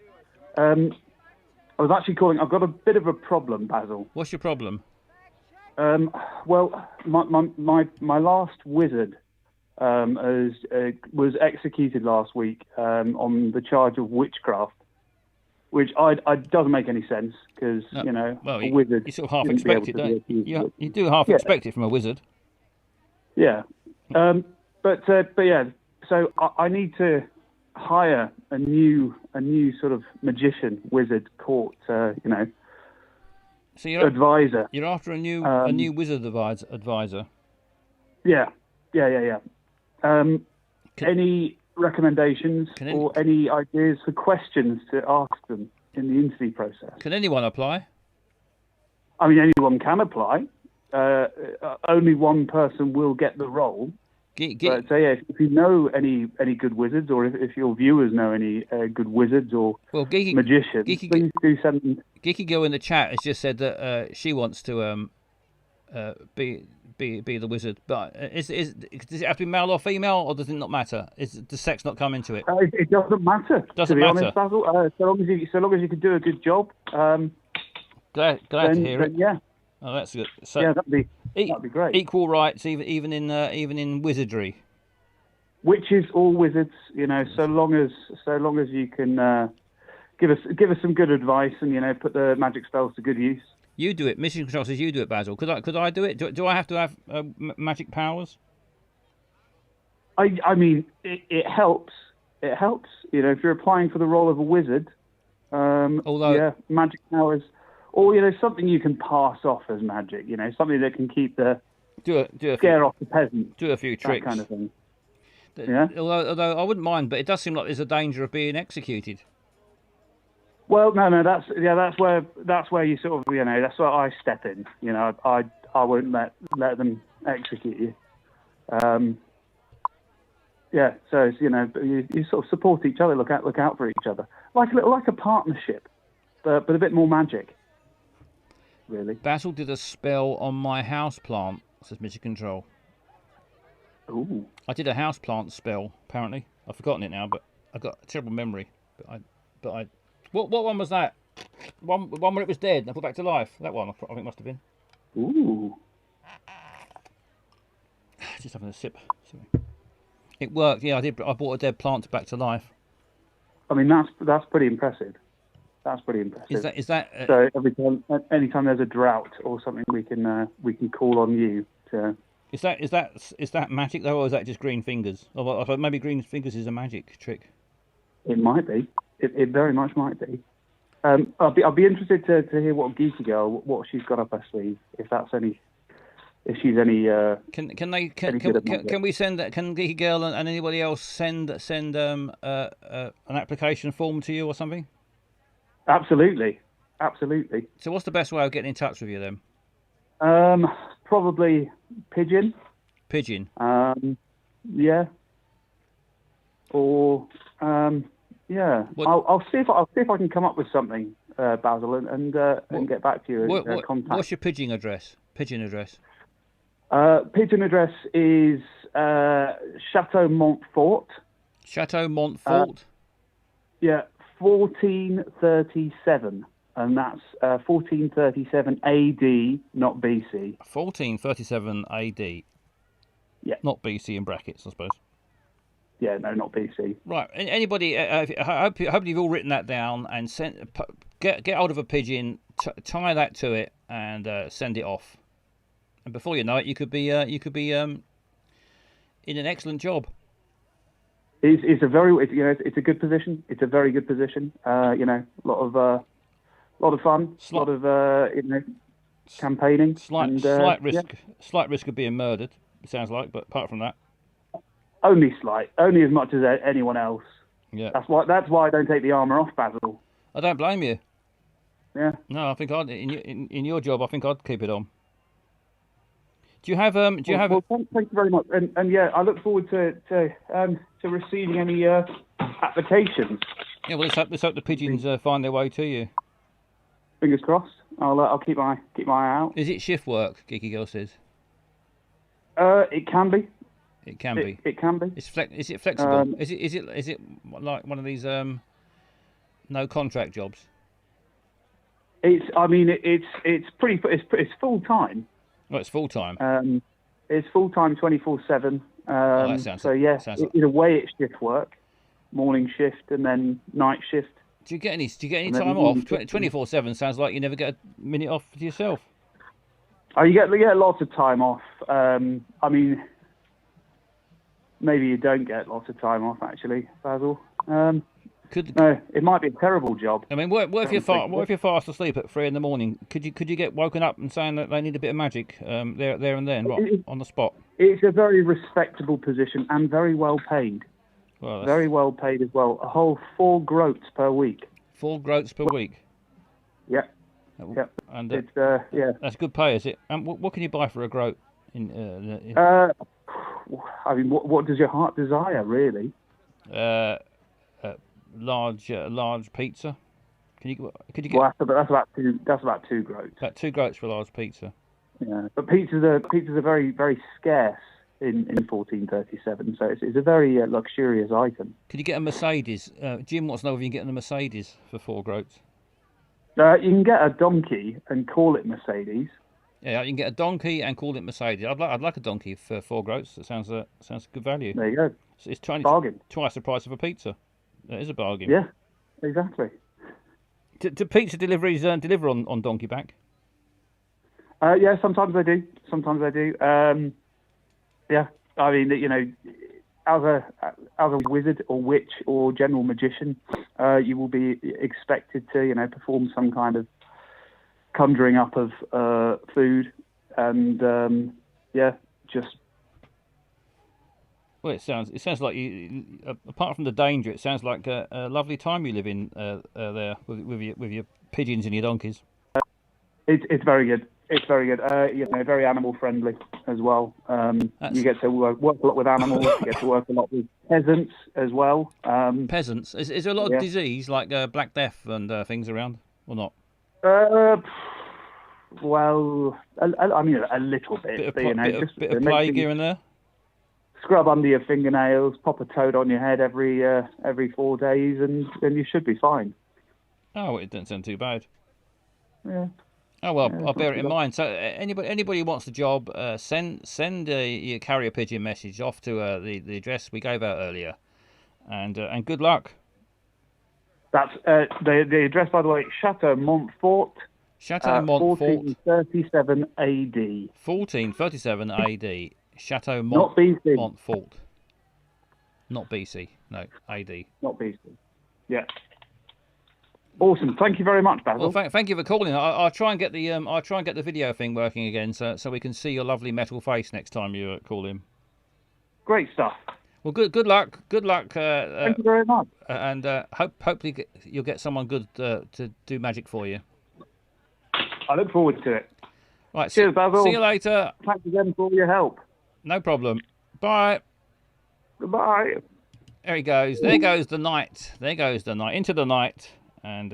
I was actually calling. I've got a bit of a problem, Basil. What's your problem? Well, my last wizard was executed last week on the charge of witchcraft, which doesn't make any sense because a wizard. You sort of half expect it, don't you? You do half expect it from a wizard. Yeah, but yeah. So I need to hire a new sort of magician, wizard, court, So you're advisor. you're after a new wizard advisor. Yeah. Any recommendations or any ideas for questions to ask them in the interview process? Can anyone apply? I mean, anyone can apply. Only one person will get the role. But so yeah, if you know any good wizards, or if your viewers know any good wizards or magicians, please do send them. Geeky Girl in the chat has just said that she wants to be the wizard, but does it have to be male or female, or does it not matter? Does sex not come into it? It doesn't matter. Doesn't to be matter. honest, Basil. So long as you can do a good job. Glad to hear it. Yeah. Oh, that's good. So yeah, that'd be great. Equal rights, even in wizardry. Witches or wizards, so long as you can give us some good advice and put the magic spells to good use. You do it. Mission Control says you do it, Basil. Could I do it? Do I have to have magic powers? I mean, it helps. It helps. If you're applying for the role of a wizard, magic powers. Or something you can pass off as magic. Something that can keep the scare off the peasant. Do a few tricks, that kind of thing. Yeah. Although I wouldn't mind, but it does seem like there's a danger of being executed. Well, no, that's where you sort of that's where I step in. I won't let them execute you. Yeah, so it's, you sort of support each other, look out for each other, like a partnership, but a bit more magic. Really. Basil did a spell on my house plant, says Mission Control. Ooh. I did a house plant spell. Apparently, I've forgotten it now, but I've got a terrible memory. What one was that? One where it was dead and I put back to life. That one I think must have been. Ooh. Just having a sip. Sorry. It worked. Yeah, I did. I brought a dead plant back to life. I mean, that's pretty impressive. That's pretty impressive. Is that? So anytime there's a drought or something, we can call on you to. Is that magic though, or is that just green fingers? Or I thought maybe green fingers is a magic trick. It might be. It very much might be. I'll be interested to hear what Geeky Girl, what she's got up her sleeve, if she's any. Can we send that? Can Geeky Girl and anybody else send an application form to you or something? Absolutely. So what's the best way of getting in touch with you then? Probably pigeon. Pigeon. Yeah. Or yeah. I'll see if I can come up with something, Basil, and get back to you. Contact. What's your pigeon address? Pigeon address is Chateau Montfort. Chateau Montfort. Yeah. 1437, and that's 1437 AD, not BC. 1437 AD. Yeah. Not BC in brackets, I suppose. Yeah, no, not BC. Right. Anybody? I hope you've all written that down and get hold of a pigeon, tie that to it, and send it off. And before you know it, you could be in an excellent job. It's a good position. It's a very good position. A lot of fun, a lot of campaigning. Slight risk of being murdered. It sounds like, but apart from that, only as much as anyone else. Yeah. That's why I don't take the armour off, Basil. I don't blame you. Yeah. No, I think in your job, I think I'd keep it on. Do you have? Thank you very much, and yeah, I look forward to receiving any applications. Yeah, well, let's hope the pigeons find their way to you. Fingers crossed. I'll keep my eye out. Is it shift work? Geeky Girl says. It can be. It can be. It can be. Is it flexible? Is it like one of these no contract jobs? It's full time. Oh, it's full time. It's full time, 24/7. So yeah, in a way, it's shift work, morning shift and then night shift. Do you get any time off? 24/7 sounds like you never get a minute off to yourself. Oh, you get lots of time off. I mean, maybe you don't get lots of time off, actually, Basil. No, it might be a terrible job. I mean, what if you're fast asleep at 3 a.m? Could you get woken up and saying that they need a bit of magic there and then, right, on the spot? It's a very respectable position and very well paid. Well, very well paid as well. A whole 4 groats per week. 4 groats per week. Yeah. Yeah. And it's that's good pay, is it? And what can you buy for a groat? I mean, what does your heart desire, really? Large pizza. Could you get? Well, that's about 2. That's about 2 groats. About 2 groats for a large pizza. Yeah, but pizzas are very, very scarce in 1437. So it's a very luxurious item. Could you get a Mercedes? Jim wants to know if you can get a Mercedes for 4 groats. You can get a donkey and call it Mercedes. Yeah, you can get a donkey and call it Mercedes. I'd like a donkey for 4 groats. That sounds good value. There you go. It's bargain. Twice the price of a pizza. That is a bargain. Yeah, exactly. Do pizza deliveries deliver on donkey back? Yeah, sometimes I do. Yeah, I mean, as a wizard or witch or general magician, you will be expected to, perform some kind of conjuring up of food, and just. Well, it sounds like you. Apart from the danger, it sounds like a lovely time you live in there with your pigeons and your donkeys. It's very good. It's very good. Very animal friendly as well. You get to work a lot with animals. You get to work a lot with peasants as well. Peasants? Is there a lot of disease like Black Death and things around, or not? Well, I mean, a little bit. Bit of plague here and there. Scrub under your fingernails, pop a toad on your head every 4 days, and you should be fine. Oh, it doesn't sound too bad. Yeah. Oh well, I'll bear it in mind. So anybody who wants the job, send your carrier pigeon message off to the address we gave out earlier, and good luck. That's the address, by the way, Chateau Montfort. Chateau Montfort. 1437 AD. 1437 AD. Chateau Not BC. Montfort. Not BC. No, AD. Not BC. Yeah. Awesome. Thank you very much, Basil. Well, thank you for calling. I'll try and get the video thing working again, so we can see your lovely metal face next time you call in. Great stuff. Well, good luck. Good luck. Thank you very much. And hopefully you'll get someone good to do magic for you. I look forward to it. Right. Cheers, Basil. See you later. Thanks again for all your help. No problem. Bye. Goodbye. There he goes. There goes the night. There goes the night. Into the night. And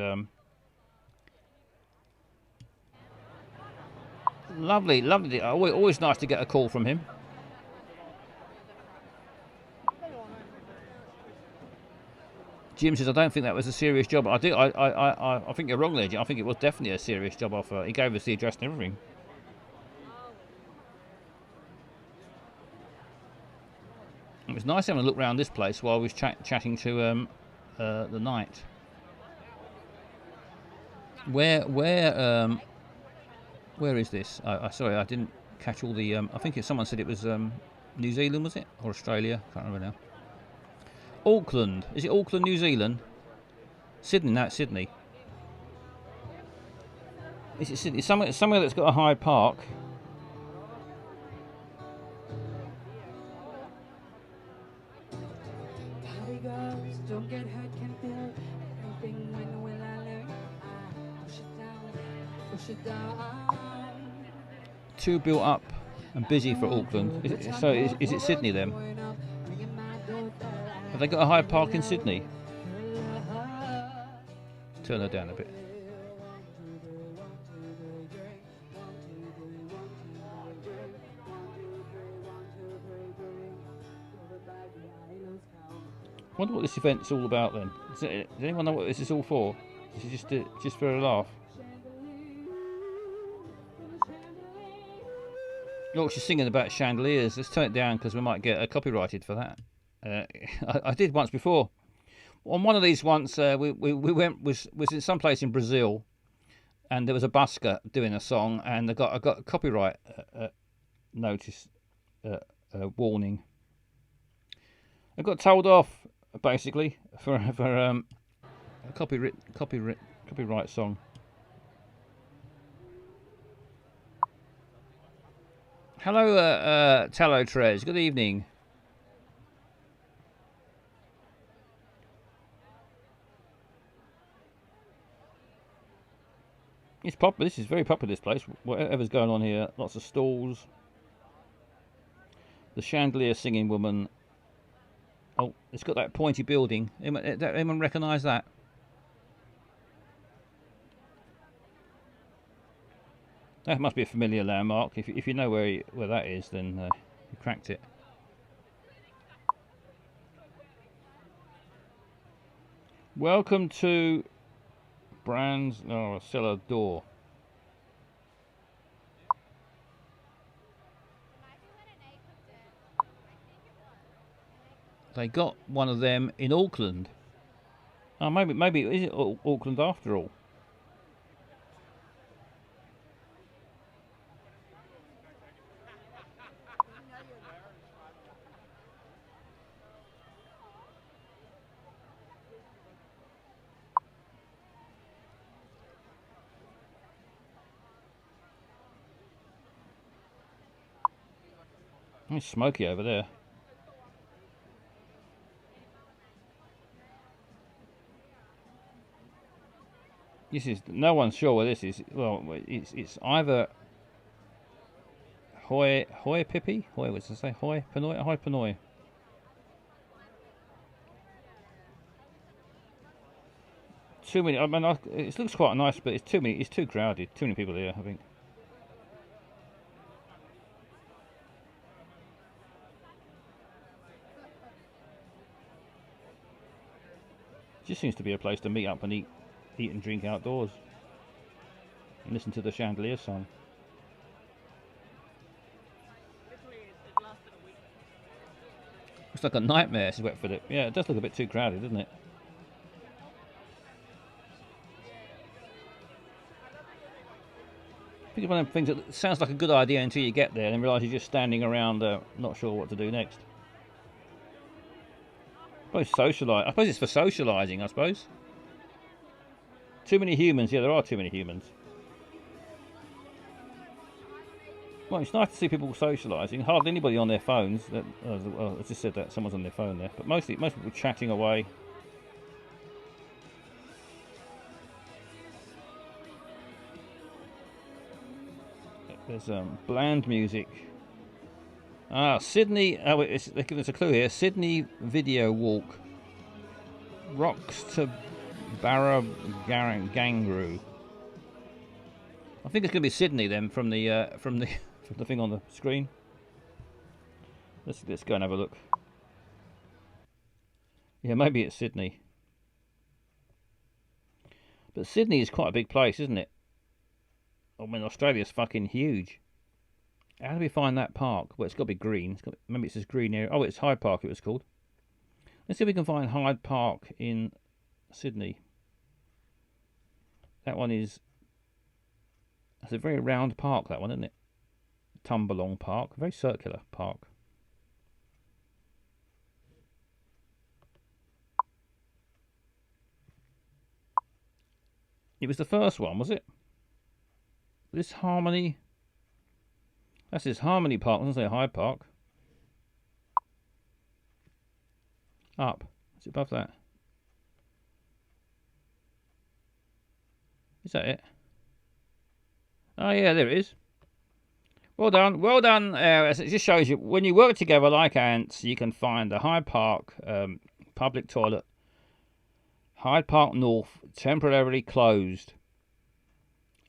lovely. Always nice to get a call from him. Jim says, I don't think that was a serious job. I think you're wrong there, Jim. I think it was definitely a serious job offer. He gave us the address and everything. It was nice having a look around this place while I was chatting to the knight. Where is this? Sorry, I didn't catch all the. I think someone said it was New Zealand, was it, or Australia? I can't remember now. Auckland. Is it Auckland, New Zealand? Sydney. No, it's Sydney. Is it Sydney? Somewhere that's got a Hyde Park. Too built up and busy for Auckland. Is it Sydney then? Have they got a Hyde Park in Sydney? Turn her down a bit. Wonder what this event's all about then. Does anyone know what this is all for? Is it just for a laugh? Look, she's singing about chandeliers. Let's turn it down because we might get copyrighted for that. I did once before. On one of these once, we was in some place in Brazil, and there was a busker doing a song, and I got a copyright notice warning. I got told off basically for a copyright song. Hello, Tallow Trez. Good evening. It's popular. This is very popular. This place. Whatever's going on here, lots of stalls. The chandelier singing woman. Oh, it's got that pointy building. Anyone recognise that? That must be a familiar landmark. If you know where that is, then you cracked it. Welcome to Brands. Oh, cellar door. They got one of them in Auckland. Oh, maybe is it Auckland after all? It's smoky over there. This is, no one's sure where this is. Well, it's either Hoi Pipi? Hoi, what's it say? Hoi Panoi? Hoi Panoi. Too many. I mean, it looks quite nice, but it's too many. It's too crowded. Too many people here, I think. Just seems to be a place to meet up and eat and drink outdoors and listen to the chandelier song. Looks like a nightmare, says Wetford. Yeah, it does look a bit too crowded, doesn't it? I think it's one of them things that sounds like a good idea until you get there and then realise you're just standing around not sure what to do next. I suppose it's for socialising, I suppose. Too many humans. Yeah, there are too many humans. Well, it's nice to see people socialising. Hardly anybody on their phones. Well, I just said that someone's on their phone there, but most people chatting away. There's bland music. Sydney. Oh, they give us a clue here. Sydney Video Walk. Rocks to Barra Gangroo. I think it's going to be Sydney then from the from the thing on the screen. Let's go and have a look. Yeah, maybe it's Sydney. But Sydney is quite a big place, isn't it? I mean, Australia's fucking huge. How do we find that park? Well, it's got to be green. Maybe it says green area. Oh, it's Hyde Park it was called. Let's see if we can find Hyde Park in Sydney. That one is... That's a very round park, that one, isn't it? Tumbalong Park. Very circular park. It was the first one, was it? This Harmony... That's his Harmony Park, doesn't say Hyde Park. Up. Is it above that? Is that it? Oh yeah, there it is. Well done, well done. It just shows you, when you work together like ants, you can find the Hyde Park public toilet. Hyde Park North, temporarily closed.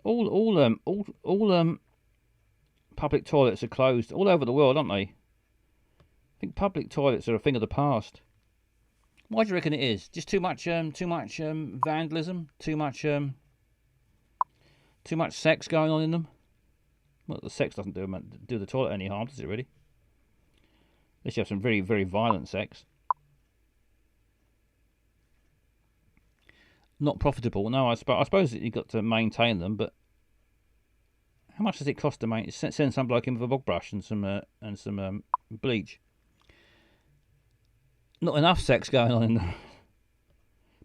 All public toilets are closed all over the world, aren't they? I think public toilets are a thing of the past. Why do you reckon it is? Just too much vandalism, too much sex going on in them. Well, the sex doesn't do the toilet any harm, does it really? Unless you have some very, very violent sex. Not profitable. No, I suppose you've got to maintain them, but how much does it cost to maintain? Send some bloke in with a bog brush and some bleach. not enough sex going on in there.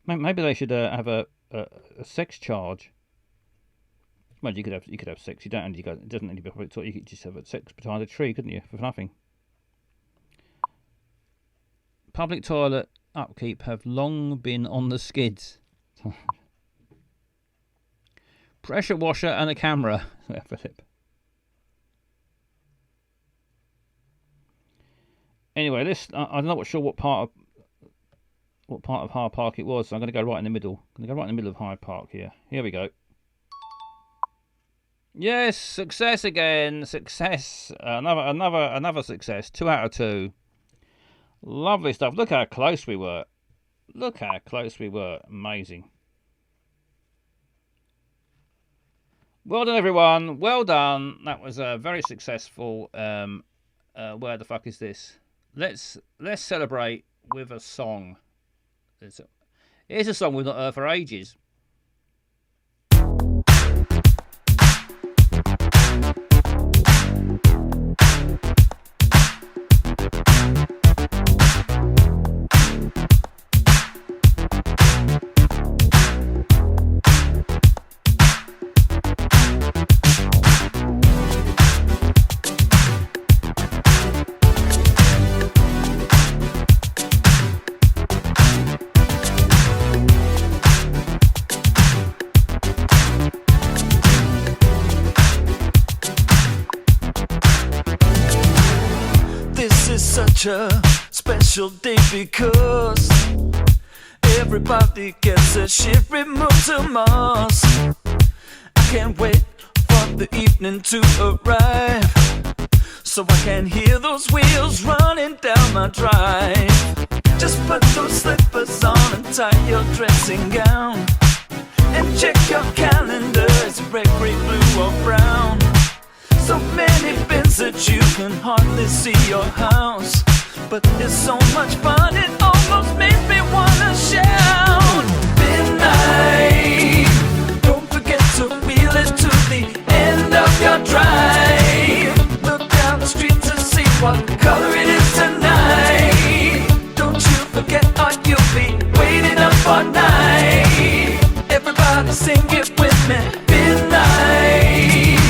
Maybe they should have a sex charge. Well, you could have sex. You don't need to go. It doesn't need to be public toilet. You could just have a sex behind a tree, couldn't you, for nothing? Public toilet upkeep have long been on the skids. Pressure washer and a camera. Philip. Anyway, this I'm not sure what part of Hyde Park it was. So I'm going to go right in the middle. I'm going to go right in the middle of Hyde Park here. Here we go. Yes, success again. Success. Another success. 2 out of 2. Lovely stuff. Look how close we were. Look how close we were. Amazing. Well done, everyone. Well done. That was a very successful. Where the fuck is this? Let's celebrate with a song. Here's a song we've not heard for ages. Such a special day because everybody gets a ship removed to Mars. I can't wait for the evening to arrive, so I can hear those wheels running down my drive. Just put those slippers on and tie your dressing gown, and check your calendar, it's red, green, blue or brown. So many bins that you can hardly see your house, but it's so much fun, it almost makes me wanna shout. Midnight, don't forget to wheel it to the end of your drive. Look down the street to see what color it is tonight. Don't you forget or you'll be waiting up all night. Everybody sing it with me. Midnight.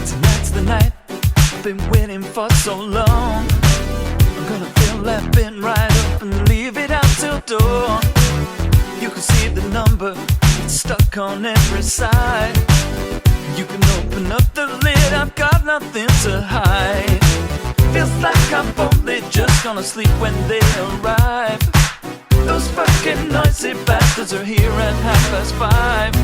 Tonight's the night I've been waiting for so long. I'm gonna fill that bin right up and leave it out till dawn. You can see the number, it's stuck on every side. You can open up the lid, I've got nothing to hide. Feels like I'm only just gonna sleep when they arrive. Those fucking noisy bastards are here at 5:30.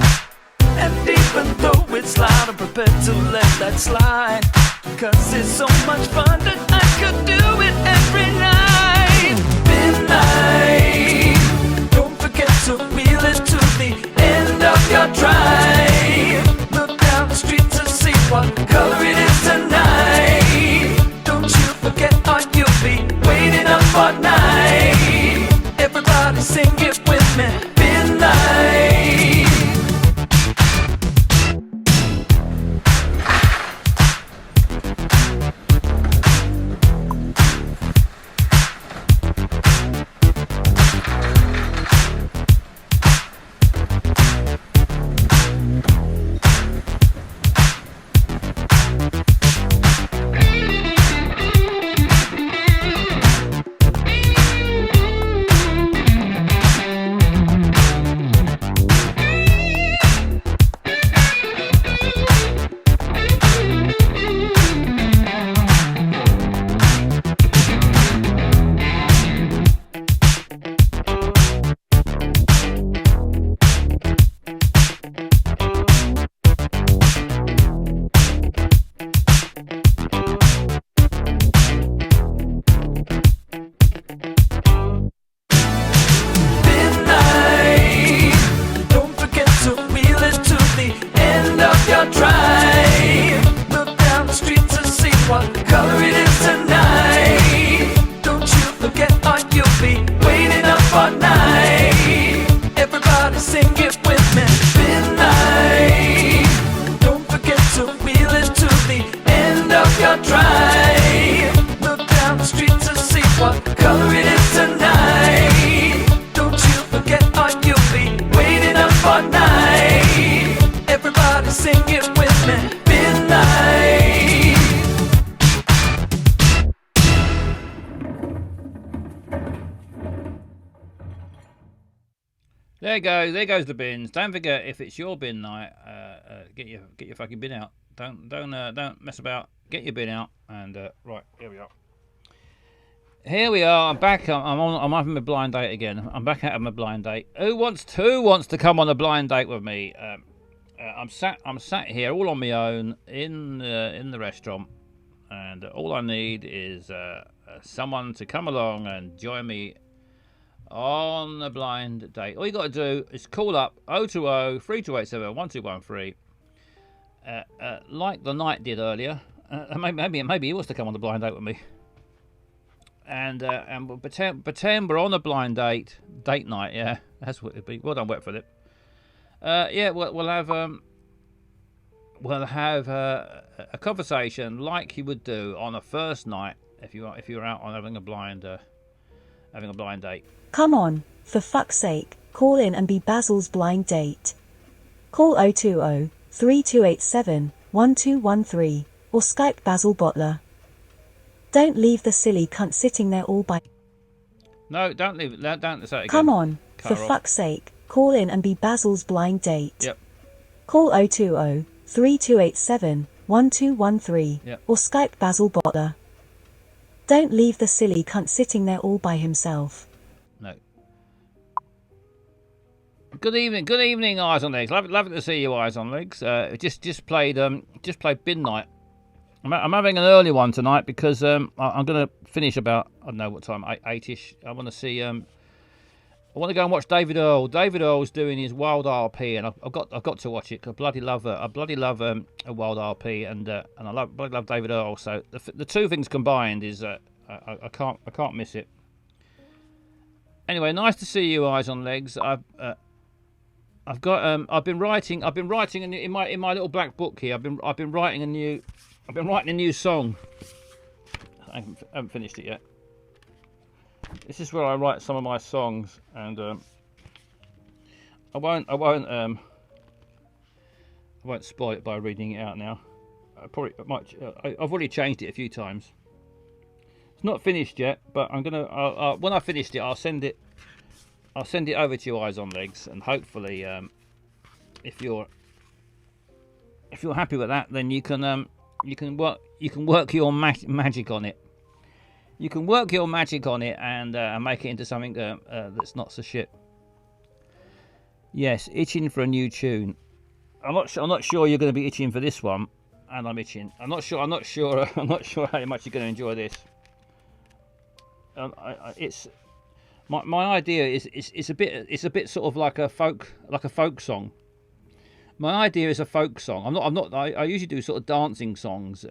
And even though it's loud, I'm prepared to let that slide, 'cause it's so much fun that I could do it every night. Midnight, don't forget to wheel it to the end of your drive. Look down the street to see what color it is tonight. Don't you forget or you'll be waiting up all night. Everybody sing it with me. Midnight. Drive, look down the street. There goes. There goes the bins. Don't forget, if it's your bin night, get your fucking bin out. Don't mess about. Get your bin out. And right, here we are. Here we are. I'm back. I'm having my blind date again. I'm back out of my blind date. Who wants to come on a blind date with me? I'm sat here all on my own in the restaurant, and all I need is someone to come along and join me on a blind date. All you got to do is call up 020 3287 1213, like the night did earlier. Maybe he wants to come on the blind date with me, and we'll pretend we're on a blind date night. Yeah, that's what it'd be. Well done, Wet Philip. Yeah, we'll have a conversation like you would do on a first night if you're out on having a blind date. Come on, for fuck's sake, call in and be Basil's blind date. Call 020 3287 1213 or Skype Basil Bottler. Don't leave the silly cunt sitting there all by. No, don't leave it. Don't say it again. Come on, Cut for her off. fuck's sake, call in and be Basil's blind date. Yep. Call 020 3287 1213 Yep. or Skype Basil Bottler. Don't leave the silly cunt sitting there all by himself. No. Good evening, Eyes on Legs. Lovely to see you, Eyes on Legs. Just played bin night. I'm having an early one tonight because I'm going to finish about, I don't know what time, 8ish. I want to see I want to go and watch David Earl. David Earl's doing his Wild RP, and I've got to watch it. 'Cause I bloody love a Wild RP, and I bloody love David Earl. So the two things combined is I can't miss it. Anyway, nice to see you, Eyes on Legs. I've been writing in my little black book here. I've been writing a new song. I haven't finished it yet. This is where I write some of my songs, and I won't spoil it by reading it out now. I've already changed it a few times. It's not finished yet, but I'm gonna. When I finished it, I'll send it over to you, Eyes on Legs, and hopefully, if you're happy with that, then you can work your magic on it. You can work your magic on it and make it into something that's not so shit. Yes, itching for a new tune. I'm not sure you're going to be itching for this one, and I'm itching. I'm not sure how much you're going to enjoy this. It's my idea is it's a bit sort of like a folk song. My idea is a folk song. I usually do sort of dancing songs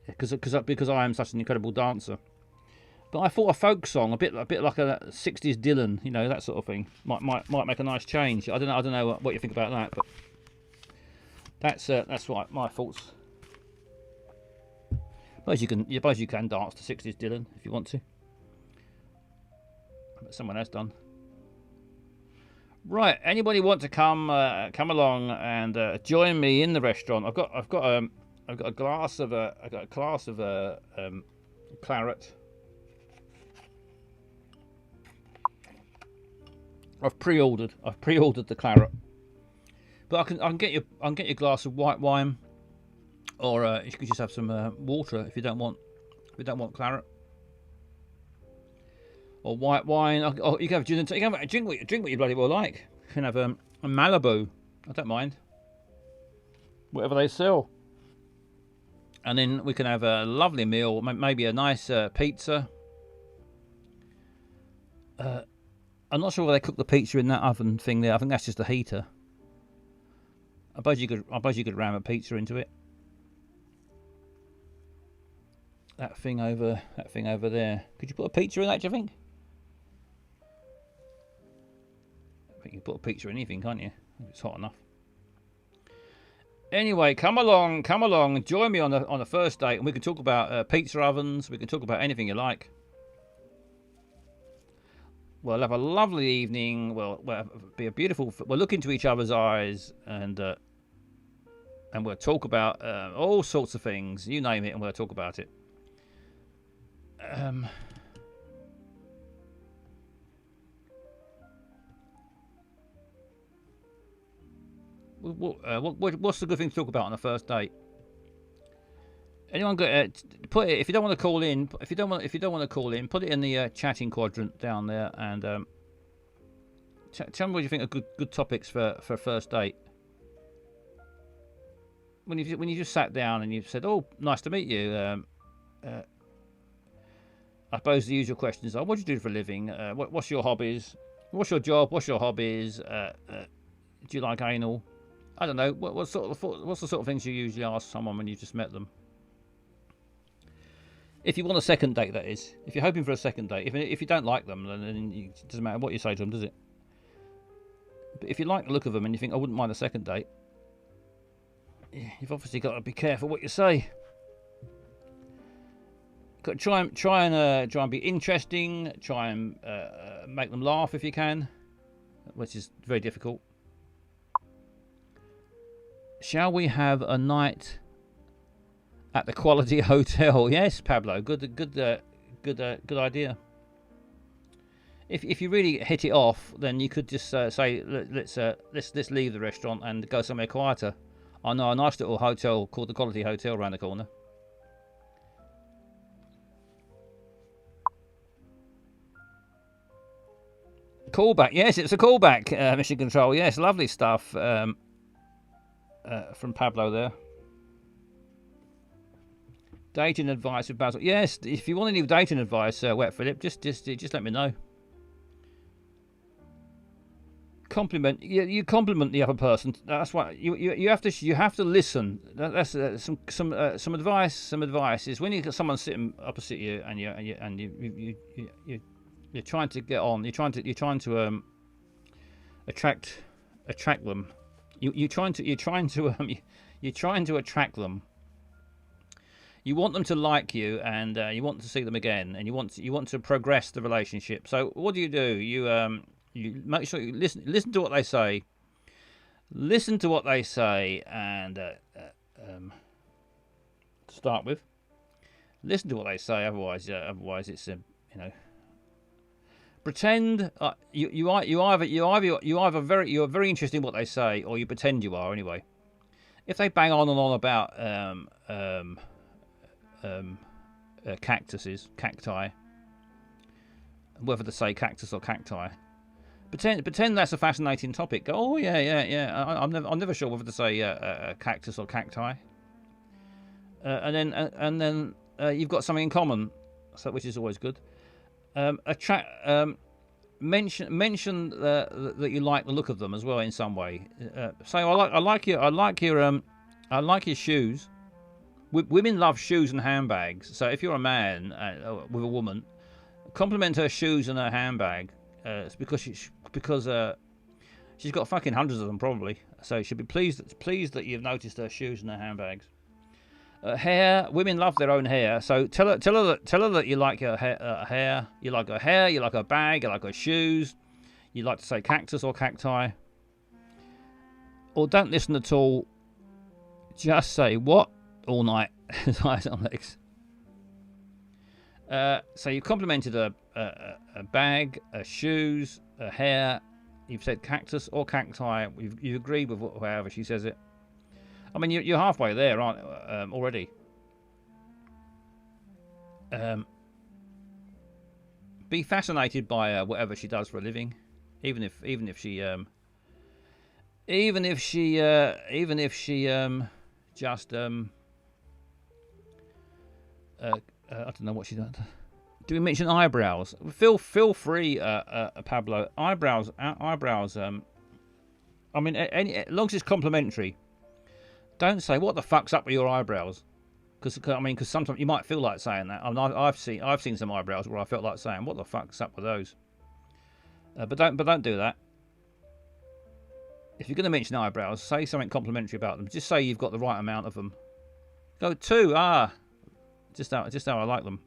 because I am such an incredible dancer. But I thought a folk song, a bit like a 60s Dylan, that sort of thing, might make a nice change. I don't know what you think about that, but that's what my thoughts. I suppose you can dance to 60s Dylan if you want to. But someone has done. Right, anybody want to come along and join me in the restaurant? I've got a glass of claret. I've pre-ordered the claret, but I can get you a glass of white wine, or you could just have some water if you don't want claret or white wine. Or you can have gin and tonic. You can have drink what you bloody well like. You can have a Malibu. I don't mind, whatever they sell. And then we can have a lovely meal, maybe a nice pizza. I'm not sure whether they cook the pizza in that oven thing there. I think that's just a heater. I suppose you could ram a pizza into it. That thing over there. Could you put a pizza in that, do you think? I think you can put a pizza in anything, can't you? If it's hot enough. Anyway, come along, join me on the first date, and we can talk about pizza ovens. We can talk about anything you like. We'll have a lovely evening. We'll be a beautiful. We'll look into each other's eyes, and we'll talk about all sorts of things. You name it, and we'll talk about it. What's the good thing to talk about on a first date? Anyone got put it if you don't want to call in. If you don't want to call in, put it in the chatting quadrant down there, and tell me what you think are good topics for a first date. When you just sat down and you said, "Oh, nice to meet you." I suppose the usual questions are, "What do you do for a living? What's your hobbies? What's your job? What's your hobbies? Do you like anal?" I don't know. What's the sort of things you usually ask someone when you just met them? If you want a second date, that is. If you're hoping for a second date, if you don't like them, then it doesn't matter what you say to them, does it? But if you like the look of them and you think, I wouldn't mind a second date, you've obviously got to be careful what you say. Got to try and be interesting. Try and make them laugh if you can, which is very difficult. Shall we have a night at the Quality Hotel? Yes, Pablo. Good idea. If you really hit it off, then you could just say, let's leave the restaurant and go somewhere quieter. I know a nice little hotel called the Quality Hotel around the corner. Callback. Yes, it's a callback. Mission Control. Yes, lovely stuff from Pablo there. Dating advice with Basil. Yes, if you want any dating advice, Wet Philip, just let me know. Compliment. You compliment the other person. That's why you have to listen. That's some advice. Some advice is when you get someone sitting opposite you and you're trying to get on. You're trying to attract them. You're trying to attract them. You want them to like you, and you want to see them again, and you want to progress the relationship. So what do? You make sure you listen to what they say. Listen to what they say, and to start with, listen to what they say. Otherwise it's pretend you're very interested in what they say, or you pretend you are anyway. If they bang on and on about cacti, whether to say cactus or cacti, pretend that's a fascinating topic. Go, oh yeah. I'm never sure whether to say cactus or cacti, and then you've got something in common, so which is always good. Mention that you like the look of them as well in some way. Say I like your shoes. Women love shoes and handbags. So if you're a man with a woman, compliment her shoes and her handbag. It's because she's got fucking hundreds of them probably. So she'll be pleased that you've noticed her shoes and her handbags. Hair. Women love their own hair. So tell her that you like her hair. You like her hair. You like her bag. You like her shoes. You like to say cactus or cacti. Or don't listen at all. Just say what all night. Eyes on legs. So you've complimented a bag, a shoes, a hair. You've said cactus or cacti. You've agreed with however she says it. I mean, you're halfway there, aren't already? Be fascinated by whatever she does for a living, even if she just I don't know what she does. Do we mention eyebrows? Feel free, Pablo. Eyebrows. I mean, as long as it's complimentary. Don't say what the fuck's up with your eyebrows, because sometimes you might feel like saying that. I mean, I've seen some eyebrows where I felt like saying what the fuck's up with those. But don't do that. If you're going to mention eyebrows, say something complimentary about them. Just say you've got the right amount of them. Go 2. Just how I like them.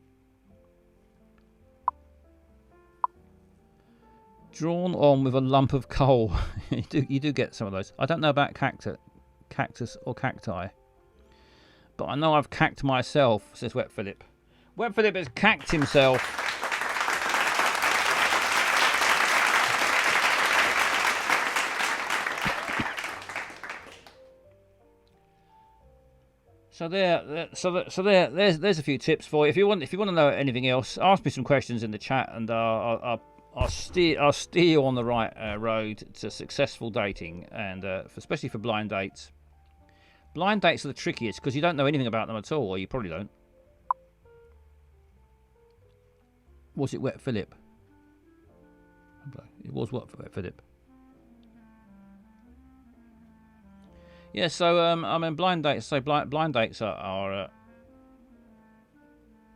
Drawn on with a lump of coal. you do get some of those. I don't know about cactus or cacti, but I know I've cacked myself, says Wet Philip. Wet Philip has cacked himself. So there's a few tips for you. If you want to know anything else, ask me some questions in the chat, and I'll steer you on the right road to successful dating, and especially for blind dates. Blind dates are the trickiest because you don't know anything about them at all, or you probably don't. Was it wet, Philip? It was wet, Philip. Yeah, so I mean, blind dates. So blind dates are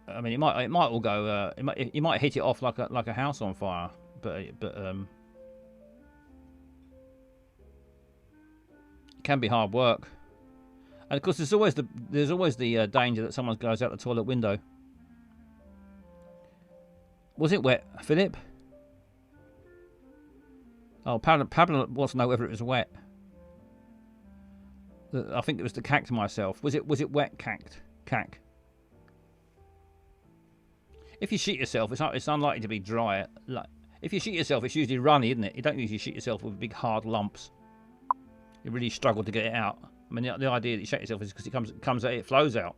I mean, it might all go. You might hit it off like a house on fire, but it can be hard work. And of course, there's always the danger that someone goes out the toilet window. Was it wet, Philip? Oh, Pablo wants to know whether it was wet. I think it was the cack to myself. Was it wet cack? If you shit yourself, it's unlikely to be dry. Like, if you shit yourself, it's usually runny, isn't it? You don't usually shit yourself with big hard lumps. You really struggle to get it out. I mean, the idea that you shit yourself is because it comes out, it flows out.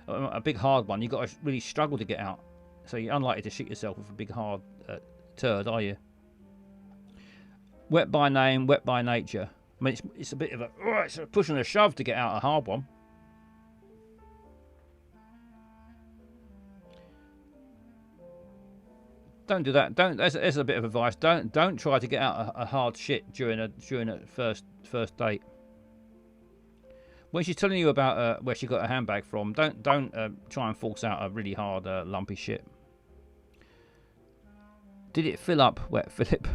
A big hard one, you've got to really struggle to get out. So you're unlikely to shit yourself with a big hard turd, are you? Wet by name, wet by nature. I mean, it's a bit of it's a push and a shove to get out a hard one. Don't do that. There's a bit of advice. Don't try to get out a hard shit during a first date. When she's telling you about where she got her handbag from, don't try and force out a really hard lumpy shit. Did it fill up wet, Philip?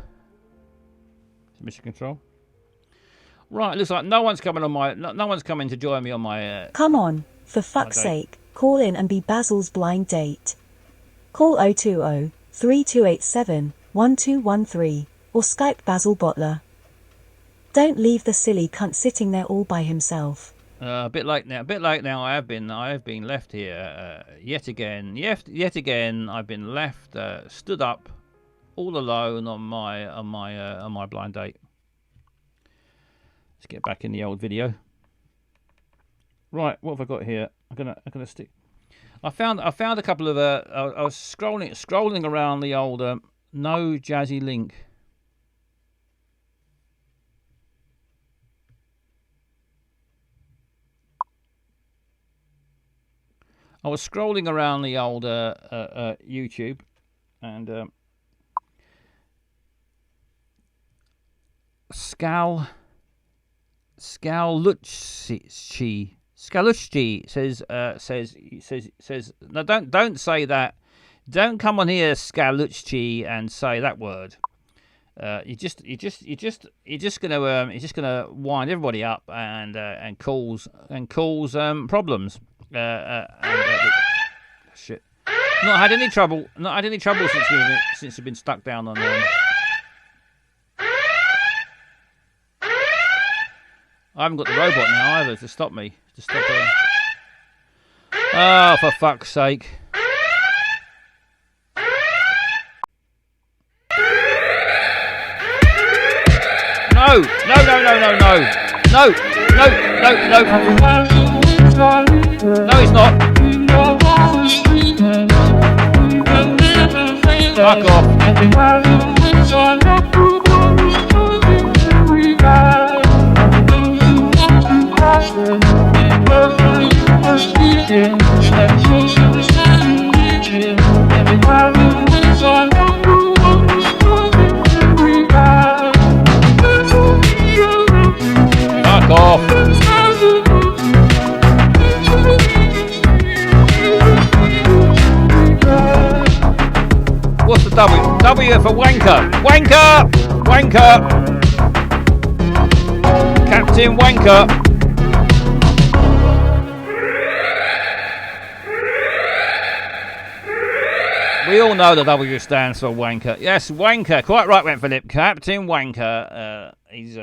Mission control. Right, looks like no one's coming to join me on my. Come on, for fuck's sake, call in and be Basil's blind date. Call 020 3287 1213 or Skype Basil Bottler. Don't leave the silly cunt sitting there all by himself. A bit late now. I have been left here yet again. Yet again, I've been left stood up all alone on my blind date. Let's get back in the old video. Right, what have I got here? I'm gonna stick. I found a couple of I was scrolling around the old no jazzy link. I was scrolling around the old YouTube, and Scalucci says no, don't say that. Don't come on here, Scalucci, and say that word. You're just gonna wind everybody up and cause problems. Shit. Not had any trouble since you've been stuck down on. I haven't got the robot now either to stop me. To stop her. Oh, for fuck's sake. No, he's not. Fuck off. Fuck off. What's the W? W for wanker. Wanker! Wanker! Captain Wanker. We all know the W stands for wanker. Yes, wanker. Quite right, went Philip. Captain Wanker. He's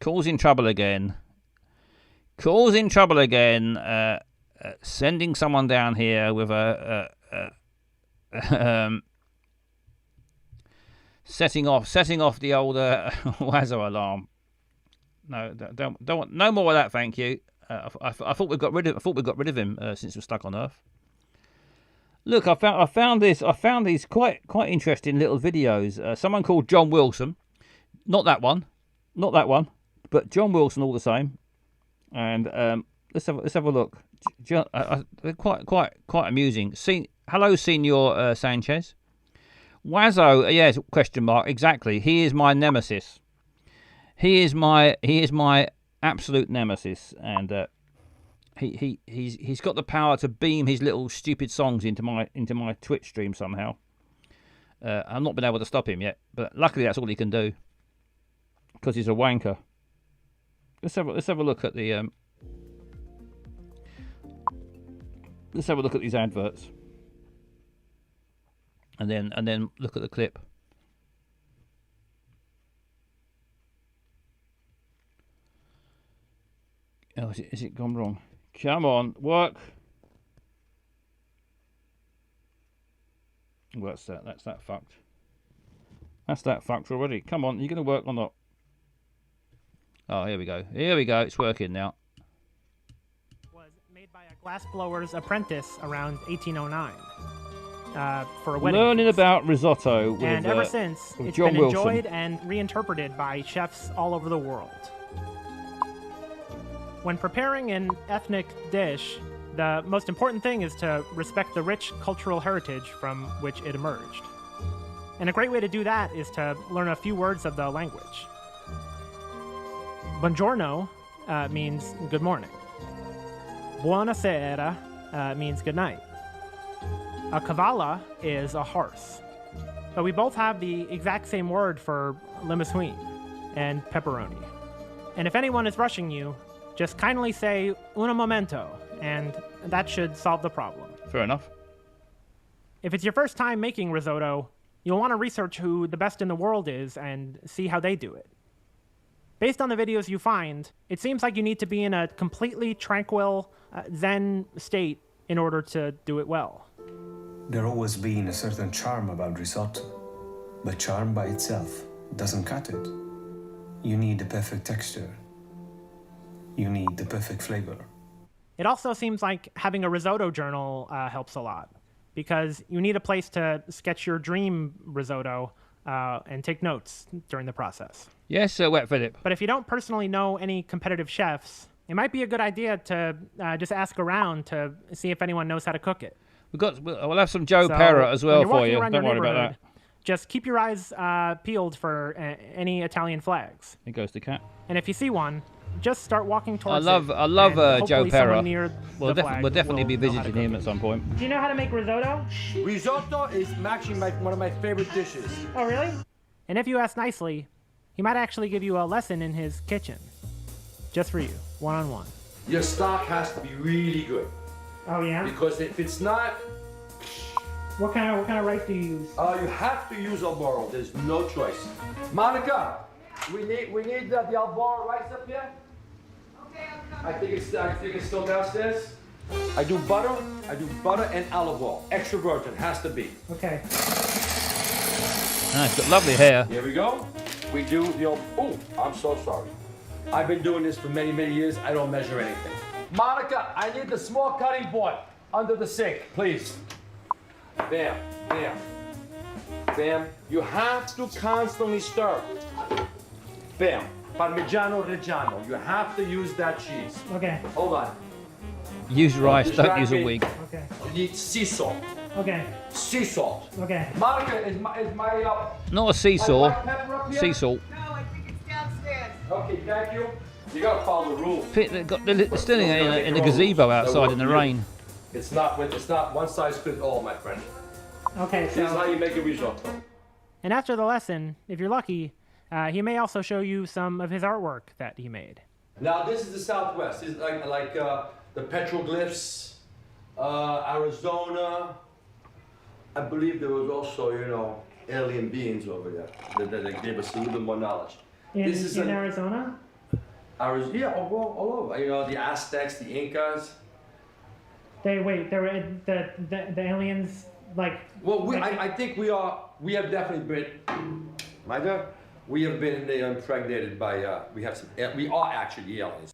causing trouble again. Sending someone down here with a setting off the old Wazzo alarm. No, don't want no more of that, thank you. I thought we got rid of him since we're stuck on Earth. Look, I found these quite interesting little videos. Someone called John Wilson, not that one, but John Wilson all the same. And let's have a look. They're quite amusing. Hello, Senor Sanchez. Wazzo, yes, question mark, exactly. He is my nemesis. He is my absolute nemesis, and he's got the power to beam his little stupid songs into my Twitch stream somehow. I've not been able to stop him yet, but luckily that's all he can do, because he's a wanker. Let's have a look at the let's have a look at these adverts, and then look at the clip. Oh, is it gone wrong? Come on, work. Well, that's that fucked. That's that fucked already. Come on, you going to work or not? Oh, here we go. It's working now. Was made by a glassblower's apprentice around 1809 for a wedding. Learning about risotto with and ever since, it's John been Wilson. enjoyed and reinterpreted by chefs all over the world. When preparing an ethnic dish, the most important thing is to respect the rich cultural heritage from which it emerged. And a great way to do that is to learn a few words of the language. Buongiorno means good morning. Buonasera means good night. A cavallo is a horse. But we both have the exact same word for limousin and pepperoni. And if anyone is rushing you, just kindly say un momento, and that should solve the problem. Fair enough. If it's your first time making risotto, you'll want to research who the best in the world is and see how they do it. Based on the videos you find, it seems like you need to be in a completely tranquil, zen state in order to do it well. There always been a certain charm about risotto, but charm by itself doesn't cut it. You need the perfect texture. You need the perfect flavor. It also seems like having a risotto journal helps a lot, because you need a place to sketch your dream risotto and take notes during the process. Yes, Sir Wet Philip. But if you don't personally know any competitive chefs, it might be a good idea to just ask around to see if anyone knows how to cook it. We'll have some Joe Pera as well for you. Don't worry about that. Just keep your eyes peeled for any Italian flags. Here goes the cat. And if you see one, just start walking towards I love Joe Pera. We'll definitely be visiting him at some point. Do you know how to make risotto? Risotto is actually one of my favorite dishes. Oh, really? And if you ask nicely, he might actually give you a lesson in his kitchen. Just for you, one-on-one. Your stock has to be really good. Oh, yeah? Because if it's not... What kind of rice do you use? You have to use Alboro. There's no choice. Monica, we need the Alboro rice up here. Okay, I think it's still downstairs. I do butter and olive oil. Extra virgin, has to be. Okay. It's got lovely hair. Here we go. We do the old, oh, I'm so sorry. I've been doing this for many, many years. I don't measure anything. Monica, I need the small cutting board under the sink, please. Bam, bam, bam. You have to constantly stir. Bam. Parmigiano Reggiano. You have to use that cheese. Okay. Hold on. Use rice, don't use a wig. Okay. You need sea salt. Okay. Sea salt. Okay. Monica, is my Not a seesaw. black pepper up here? Sea salt. No, I think it's downstairs. Okay, thank you. You gotta follow the rules. They're still in a gazebo outside in the rain. It's not one size fits all, my friend. Okay, This is how so... you make a risotto. And after the lesson, if you're lucky, he may also show you some of his artwork that he made. Now this is the Southwest. This is like the petroglyphs, Arizona. I believe there was also, alien beings over there that gave us a little bit more knowledge. In Arizona? Yeah, all over. The Aztecs, the Incas. There were the aliens, like... Well, I think we have definitely been, we have been impregnated by, we are actually aliens.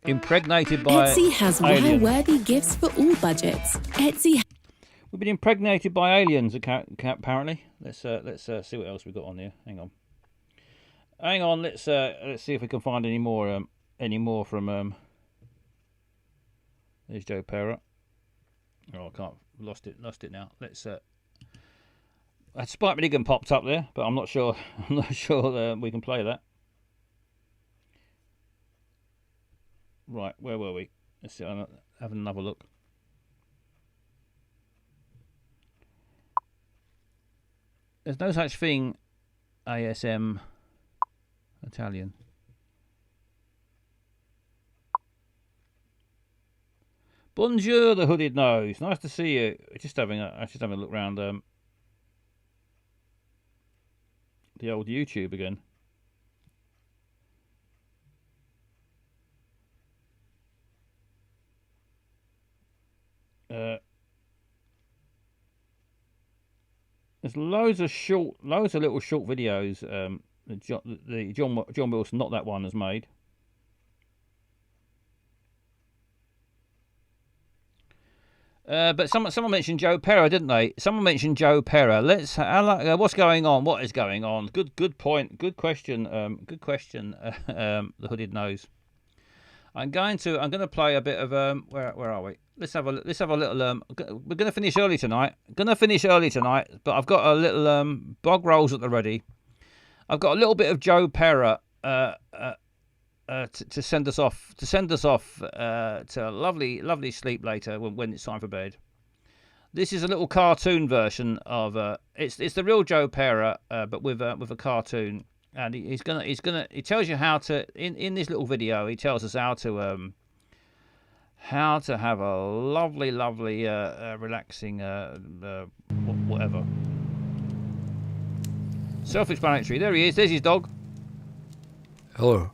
Impregnated by Etsy has aliens. wire-worthy gifts for all budgets. Etsy. We've been impregnated by aliens, apparently. Let's see what else we've got on here. Hang on. Let's see if we can find any more from. There's Joe Pera. Oh, I can't. Lost it now. Let's. Spike Milligan popped up there, but I'm not sure. I'm not sure we can play that. Right, where were we? Let's see. Have another look. There's no such thing, ASM Italian. Bonjour, the hooded nose. Nice to see you. Just having a look around the old YouTube again. There's loads of little short videos. The John Wilson, not that one, has made. But someone mentioned Joe Pera, didn't they? Someone mentioned Joe Pera. What's going on? What is going on? Good point. Good question. Good question. The hooded nose. I'm going to play a bit of where are we? Let's have a little we're going to finish early tonight. But I've got a little bog rolls at the ready. I've got a little bit of Joe Pera to send us off to lovely sleep later when it's time for bed. This is a little cartoon version of it's the real Joe Pera but with a cartoon, and he tells you how to in this little video. He tells us how to have a lovely relaxing whatever. Self-explanatory. There he is. There's his dog. Hello.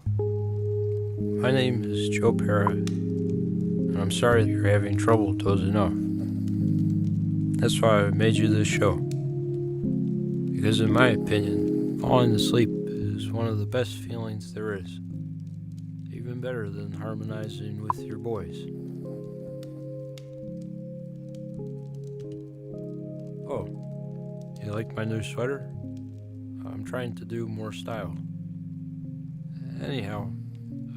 My name is Joe Pera, and I'm sorry that you're having trouble dozing off. That's why I made you this show. Because in my opinion, falling asleep is one of the best feelings there is. Even better than harmonizing with your boys. Oh, you like my new sweater? I'm trying to do more style. Anyhow,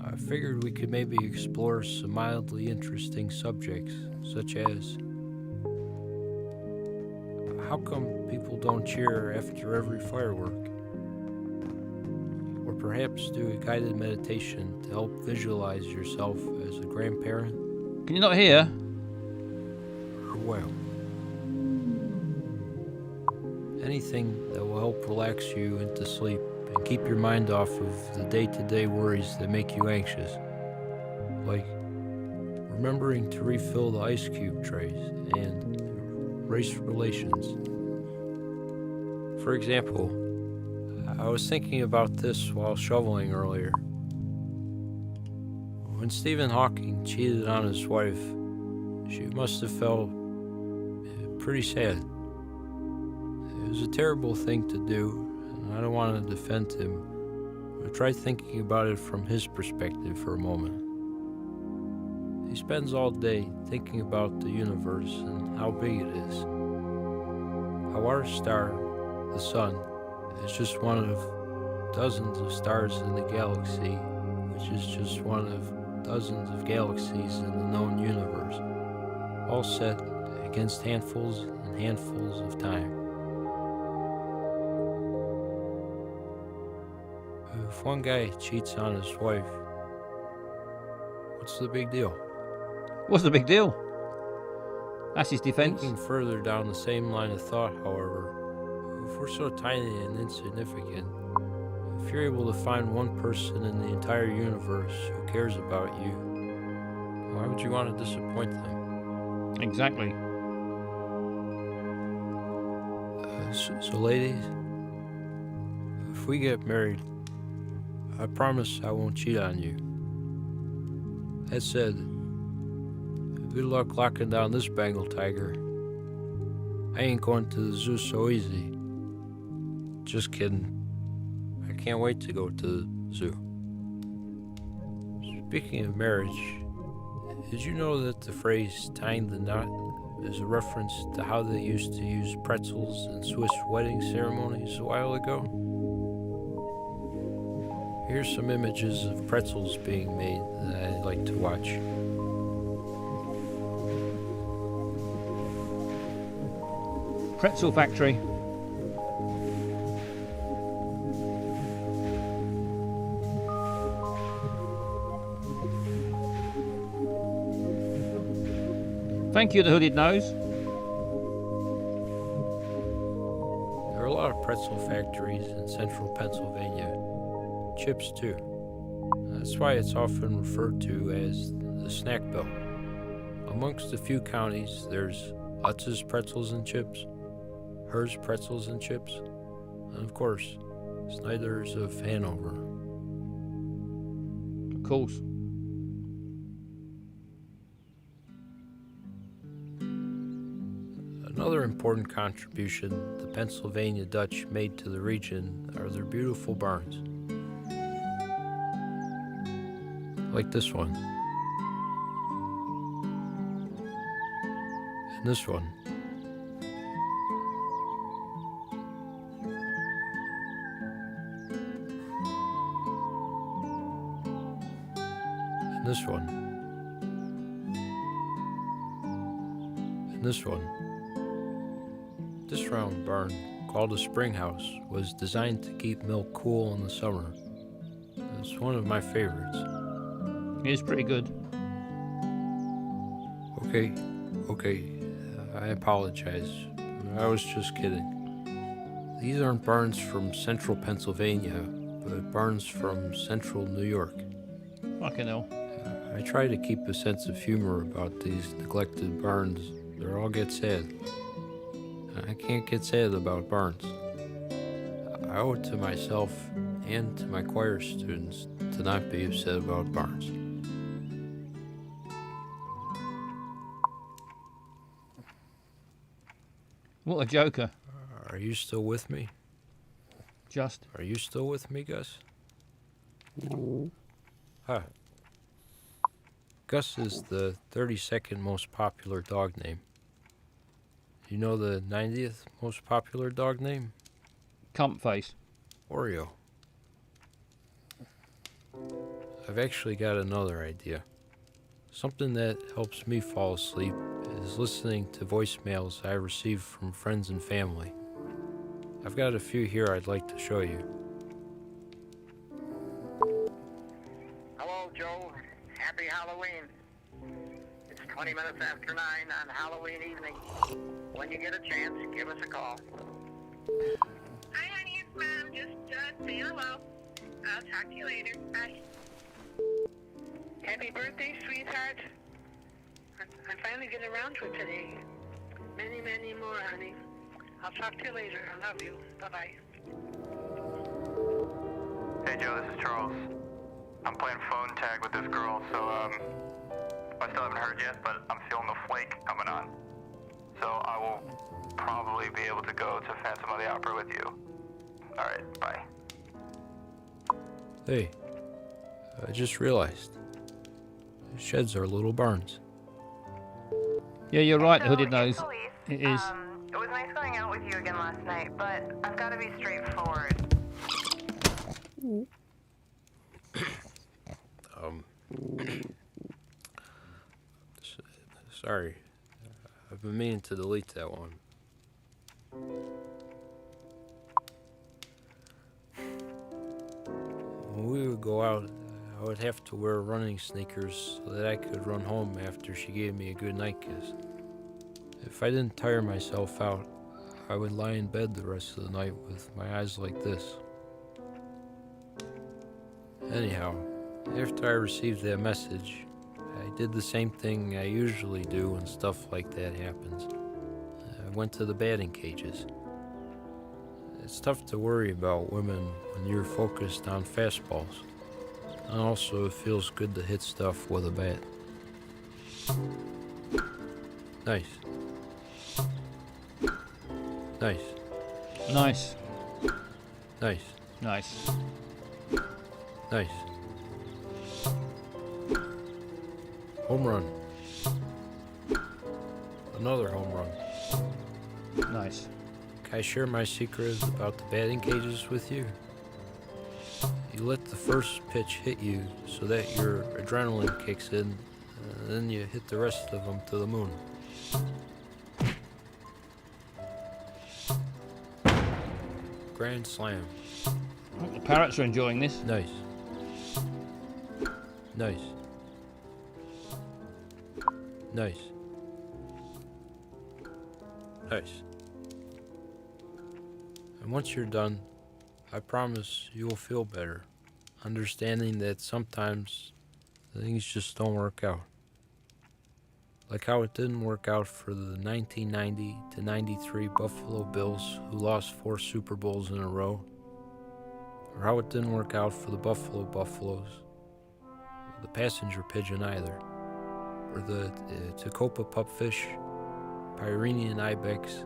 I figured we could maybe explore some mildly interesting subjects, such as how come people don't cheer after every firework? Or perhaps do a guided meditation to help visualize yourself as a grandparent? Can you not hear? Well, anything that will help relax you into sleep and keep your mind off of the day-to-day worries that make you anxious. Like remembering to refill the ice cube trays and race relations. For example, I was thinking about this while shoveling earlier. When Stephen Hawking cheated on his wife, she must have felt pretty sad. It was a terrible thing to do, and I don't want to defend him, but try thinking about it from his perspective for a moment. He spends all day thinking about the universe and how big it is. How our star, the sun, is just one of dozens of stars in the galaxy, which is just one of dozens of galaxies in the known universe, all set against handfuls and handfuls of time. If one guy cheats on his wife, what's the big deal? What's the big deal? That's his defense. Thinking further down the same line of thought, however, if we're so tiny and insignificant, if you're able to find one person in the entire universe who cares about you, why would you want to disappoint them? Exactly. So ladies, if we get married, I promise I won't cheat on you. That said, good luck locking down this Bengal tiger. I ain't going to the zoo so easy. Just kidding. I can't wait to go to the zoo. Speaking of marriage, did you know that the phrase tying the knot is a reference to how they used to use pretzels in Swiss wedding ceremonies a while ago? Here's some images of pretzels being made that I like to watch. Pretzel factory. Thank you, the hooded nose. There are a lot of pretzel factories in central Pennsylvania. Chips, too. That's why it's often referred to as the snack belt. Amongst a few counties, there's Utz's Pretzels and Chips, Her's Pretzels and Chips, and of course, Snyder's of Hanover. Of course. Another important contribution the Pennsylvania Dutch made to the region are their beautiful barns. Like this one. And this one. And this one. And this one. This round barn, called a spring house, was designed to keep milk cool in the summer. It's one of my favorites. It is pretty good. Okay, I apologize. I was just kidding. These aren't barns from central Pennsylvania, but barns from central New York. Fucking hell. I try to keep a sense of humor about these neglected barns. They all get sad. I can't get sad about barns. I owe it to myself and to my choir students to not be upset about barns. What a joker. Are you still with me? Just. Are you still with me, Gus? Huh. Gus is the 32nd most popular dog name. You know the 90th most popular dog name? Cunt face. Oreo. I've actually got another idea. Something that helps me fall asleep is listening to voicemails I receive from friends and family. I've got a few here I'd like to show you. Hello, Joe. Happy Halloween. It's 20 minutes after 9 on Halloween evening. When you get a chance, give us a call. Hi, honey. It's Mom. Just saying hello. I'll talk to you later. Bye. Happy birthday, sweetheart. I'm finally getting around to it today. Many, many more, honey. I'll talk to you later. I love you. Bye-bye. Hey, Joe, this is Charles. I'm playing phone tag with this girl, so, I still haven't heard yet, but I'm feeling the flake coming on. So I will probably be able to go to Phantom of the Opera with you. Alright, bye. Hey, I just realized. Sheds are little barns. Yeah, you're right, So, hooded it's nose. Elise. It is. It was nice going out with you again last night, but I've got to be straightforward. Sorry. I've been meaning to delete that one. When we would go out, I would have to wear running sneakers so that I could run home after she gave me a good night kiss. If I didn't tire myself out, I would lie in bed the rest of the night with my eyes like this. Anyhow, after I received that message, I did the same thing I usually do when stuff like that happens. I went to the batting cages. It's tough to worry about women when you're focused on fastballs. And also, it feels good to hit stuff with a bat. Nice. Nice. Nice. Nice. Nice. Nice. Home run. Another home run. Nice. Can I share my secret about the batting cages with you? You let the first pitch hit you so that your adrenaline kicks in, and then you hit the rest of them to the moon. Grand slam. The parrots are enjoying this. Nice. Nice. Nice. Nice. And once you're done, I promise you will feel better, understanding that sometimes things just don't work out. Like how it didn't work out for the 1990 to 93 Buffalo Bills who lost 4 Super Bowls in a row, or how it didn't work out for the Buffalo Buffaloes, the passenger pigeon either, or the Tacoma pupfish, Pyrenean ibex,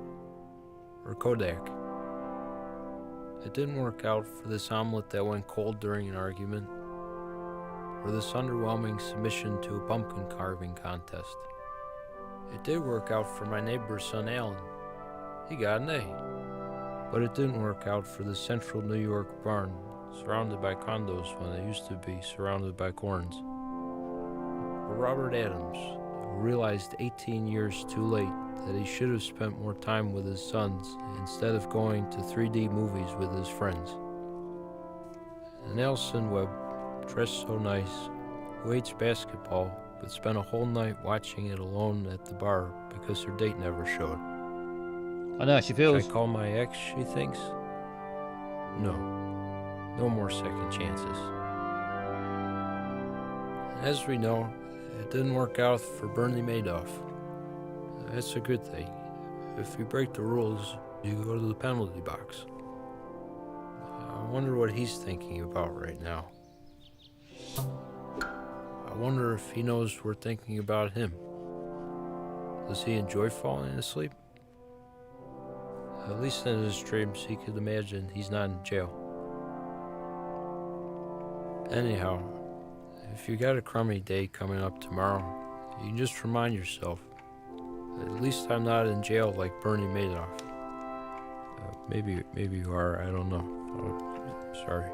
or Kodak. It didn't work out for this omelet that went cold during an argument, or this underwhelming submission to a pumpkin carving contest. It did work out for my neighbor's son Alan. He got an A. But it didn't work out for the central New York barn, surrounded by condos when it used to be surrounded by corns. Or Robert Adams, who realized 18 years too late that he should have spent more time with his sons instead of going to 3D movies with his friends. And Nelson Webb, dressed so nice, who hates basketball but spent a whole night watching it alone at the bar because her date never showed. I know, she feels... Should I call my ex, she thinks? No. No more second chances. As we know, it didn't work out for Bernie Madoff. That's a good thing. If you break the rules, you go to the penalty box. I wonder what he's thinking about right now. I wonder if he knows we're thinking about him. Does he enjoy falling asleep? At least in his dreams, he could imagine he's not in jail. Anyhow, if you got a crummy day coming up tomorrow, you can just remind yourself, at least I'm not in jail like Bernie Madoff. Maybe you are, I don't know. Sorry.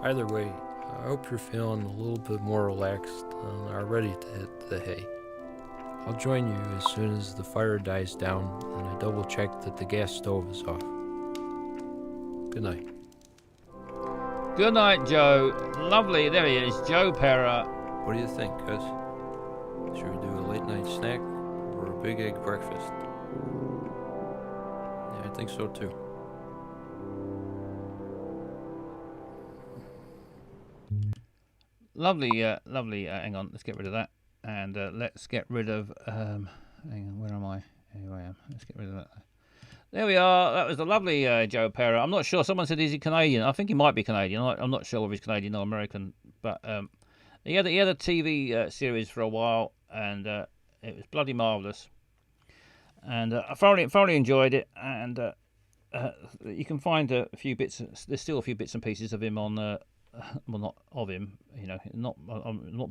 Either way, I hope you're feeling a little bit more relaxed and are ready to hit the hay. I'll join you as soon as the fire dies down and I double check that the gas stove is off. Good night. Good night, Joe. Lovely. There he is, Joe Pera. What do you think, guys? Should we do a late night snack or a big egg breakfast? Yeah, I think so too. Lovely, lovely. Hang on, let's get rid of that. And let's get rid of... hang on, where am I? Here I am. Let's get rid of that. There we are. That was the lovely Joe Pera. I'm not sure. Someone said, is he Canadian? I think he might be Canadian. I'm not sure if he's Canadian or American. But he had a TV series for a while, and it was bloody marvellous. And I thoroughly enjoyed it. And you can find a few bits... There's still a few bits and pieces of him on... well, not of him, you know, not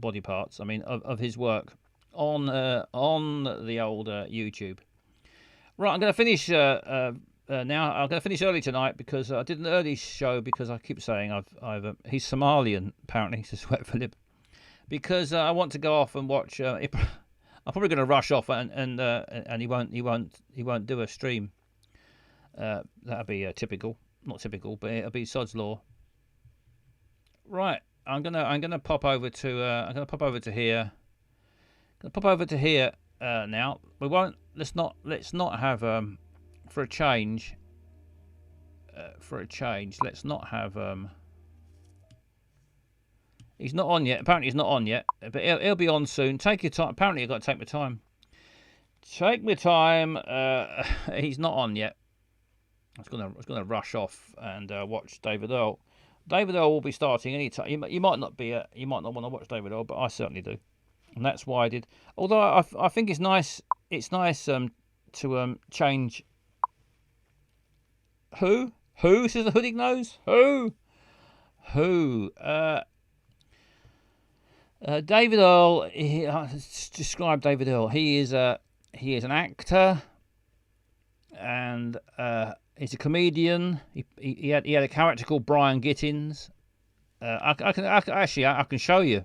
body parts. I mean, of his work on the old YouTube. Right, I'm going to finish now. I'm going to finish early tonight because I did an early show because I keep saying he's Somalian apparently. Says Sweat Philip, because I want to go off and watch. I'm probably going to rush off and he won't do a stream. That'll be typical, not typical, but it'll be Sod's Law. Right, I'm gonna pop over to here. Gonna pop over to here now. We won't. Let's not have for a change. Let's not have He's not on yet. Apparently, he's not on yet, but he'll be on soon. Take your time. Apparently, I've got to take my time. Take my time. He's not on yet. I was gonna rush off and watch David Earl. David Earl will be starting any time. You might not want to watch David Earl, but I certainly do, and that's why I did. Although I think it's nice. It's nice to change. Who says the hoodie knows? Who? David Earl. Describe David Earl. He is an actor, and he's a comedian. He had a character called Brian Gittins. I can show you.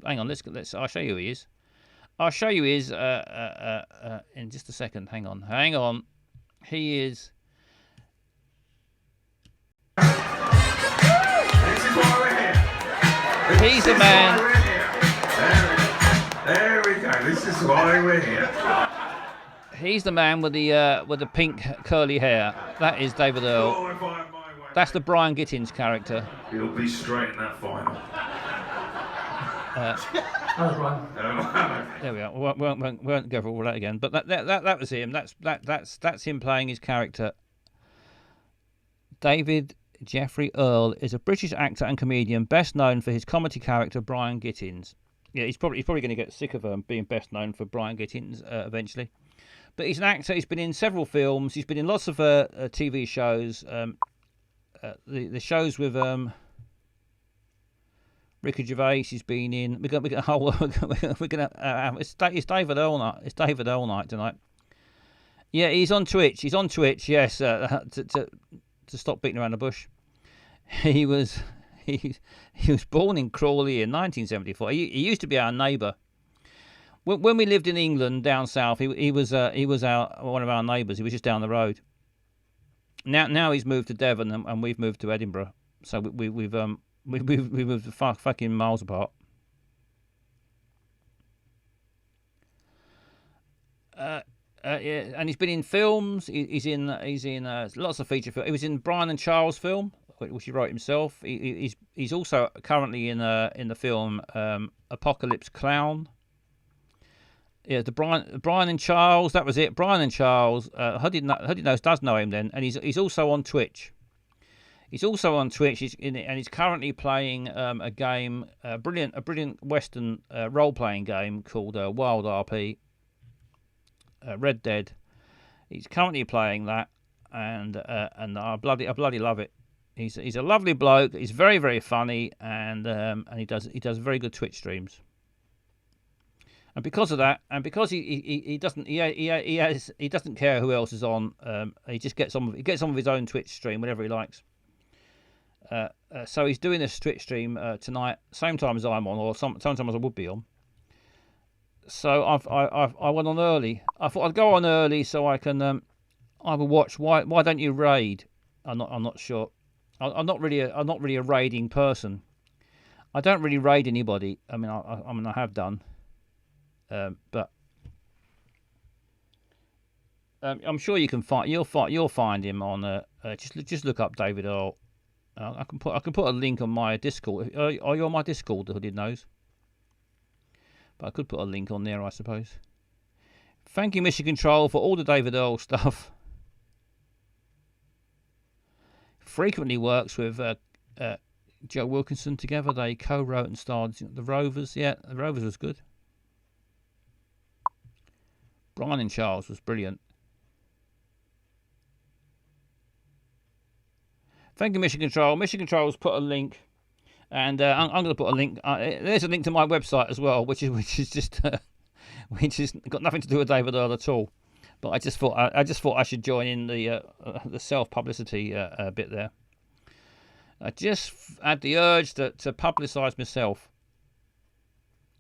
Hang on. I'll show you who he is. I'll show you his in just a second. Hang on. He is. He's the man. There we go. This is why we're here. He's the man with the pink curly hair. That is David Earl. That's the Brian Gittins character. He'll be straight in that final. There we are. We won't go for all that again. But that was him. That's him playing his character. David Jeffrey Earl is a British actor and comedian, best known for his comedy character Brian Gittins. Yeah, he's probably going to get sick of being best known for Brian Gittins eventually. But he's an actor. He's been in several films. He's been in lots of TV shows. The shows with Ricky Gervais. He's been in. We're gonna it's David Earl night. It's David Earl night tonight. Yeah, he's on Twitch. Yes, to stop beating around the bush. He was born in Crawley in 1974. He used to be our neighbour. When we lived in England down south, he was one of our neighbours. He was just down the road. Now he's moved to Devon and we've moved to Edinburgh. So we've moved fucking miles apart. Yeah, and he's been in films. He's in lots of feature films. He was in Brian and Charles film, which he wrote himself. He's also currently in the film Apocalypse Clown. Yeah, the Brian and Charles. That was it. Brian and Charles. Hoodie Nose does know him then, and he's also on Twitch. He's currently playing a game, a brilliant Western role-playing game called Wild RP. Red Dead. He's currently playing that, and I bloody love it. He's a lovely bloke. He's very, very funny, and he does very good Twitch streams. And because of that, and because he doesn't care who else is on, he just gets on with his own Twitch stream whenever he likes. So he's doing this Twitch stream tonight, same time as I'm on, or sometimes I would be on. So I went on early. I thought I'd go on early so I can either watch. Why don't you raid? I'm not sure. I'm not really a raiding person. I don't really raid anybody. I mean I have done, but I'm sure you'll find him on. Just look up David Earl. I can put a link on my Discord. Are you on my Discord, the Hooded Nose? But I could put a link on there, I suppose. Thank you, Mission Control, for all the David Earl stuff. Frequently works with Joe Wilkinson together. They co-wrote and starred The Rovers. Yeah, The Rovers was good. Brian and Charles was brilliant. Thank you, Mission Control. Mission Control's put a link. And I'm going to put a link. There's a link to my website as well, which is just which has got nothing to do with David Earl at all. But I just thought I should join in the self publicity bit there. I just had the urge to publicise myself.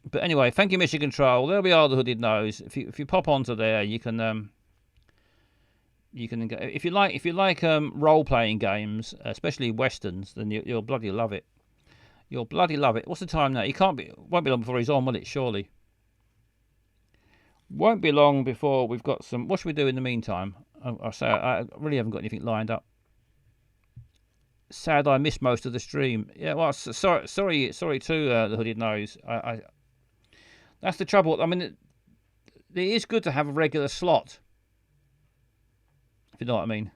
But anyway, thank you, Mission Control. There we are, the Hooded Nose. If you pop onto there, you can if you like role playing games, especially westerns, then you'll bloody love it. You'll bloody love it. What's the time now? Won't be long before he's on, will it? Surely. Won't be long before we've got some. What should we do in the meantime? I say I really haven't got anything lined up. Sad I missed most of the stream. Yeah, well, sorry too, the Hooded Nose. I that's the trouble. I mean, it is good to have a regular slot. If you know what I mean.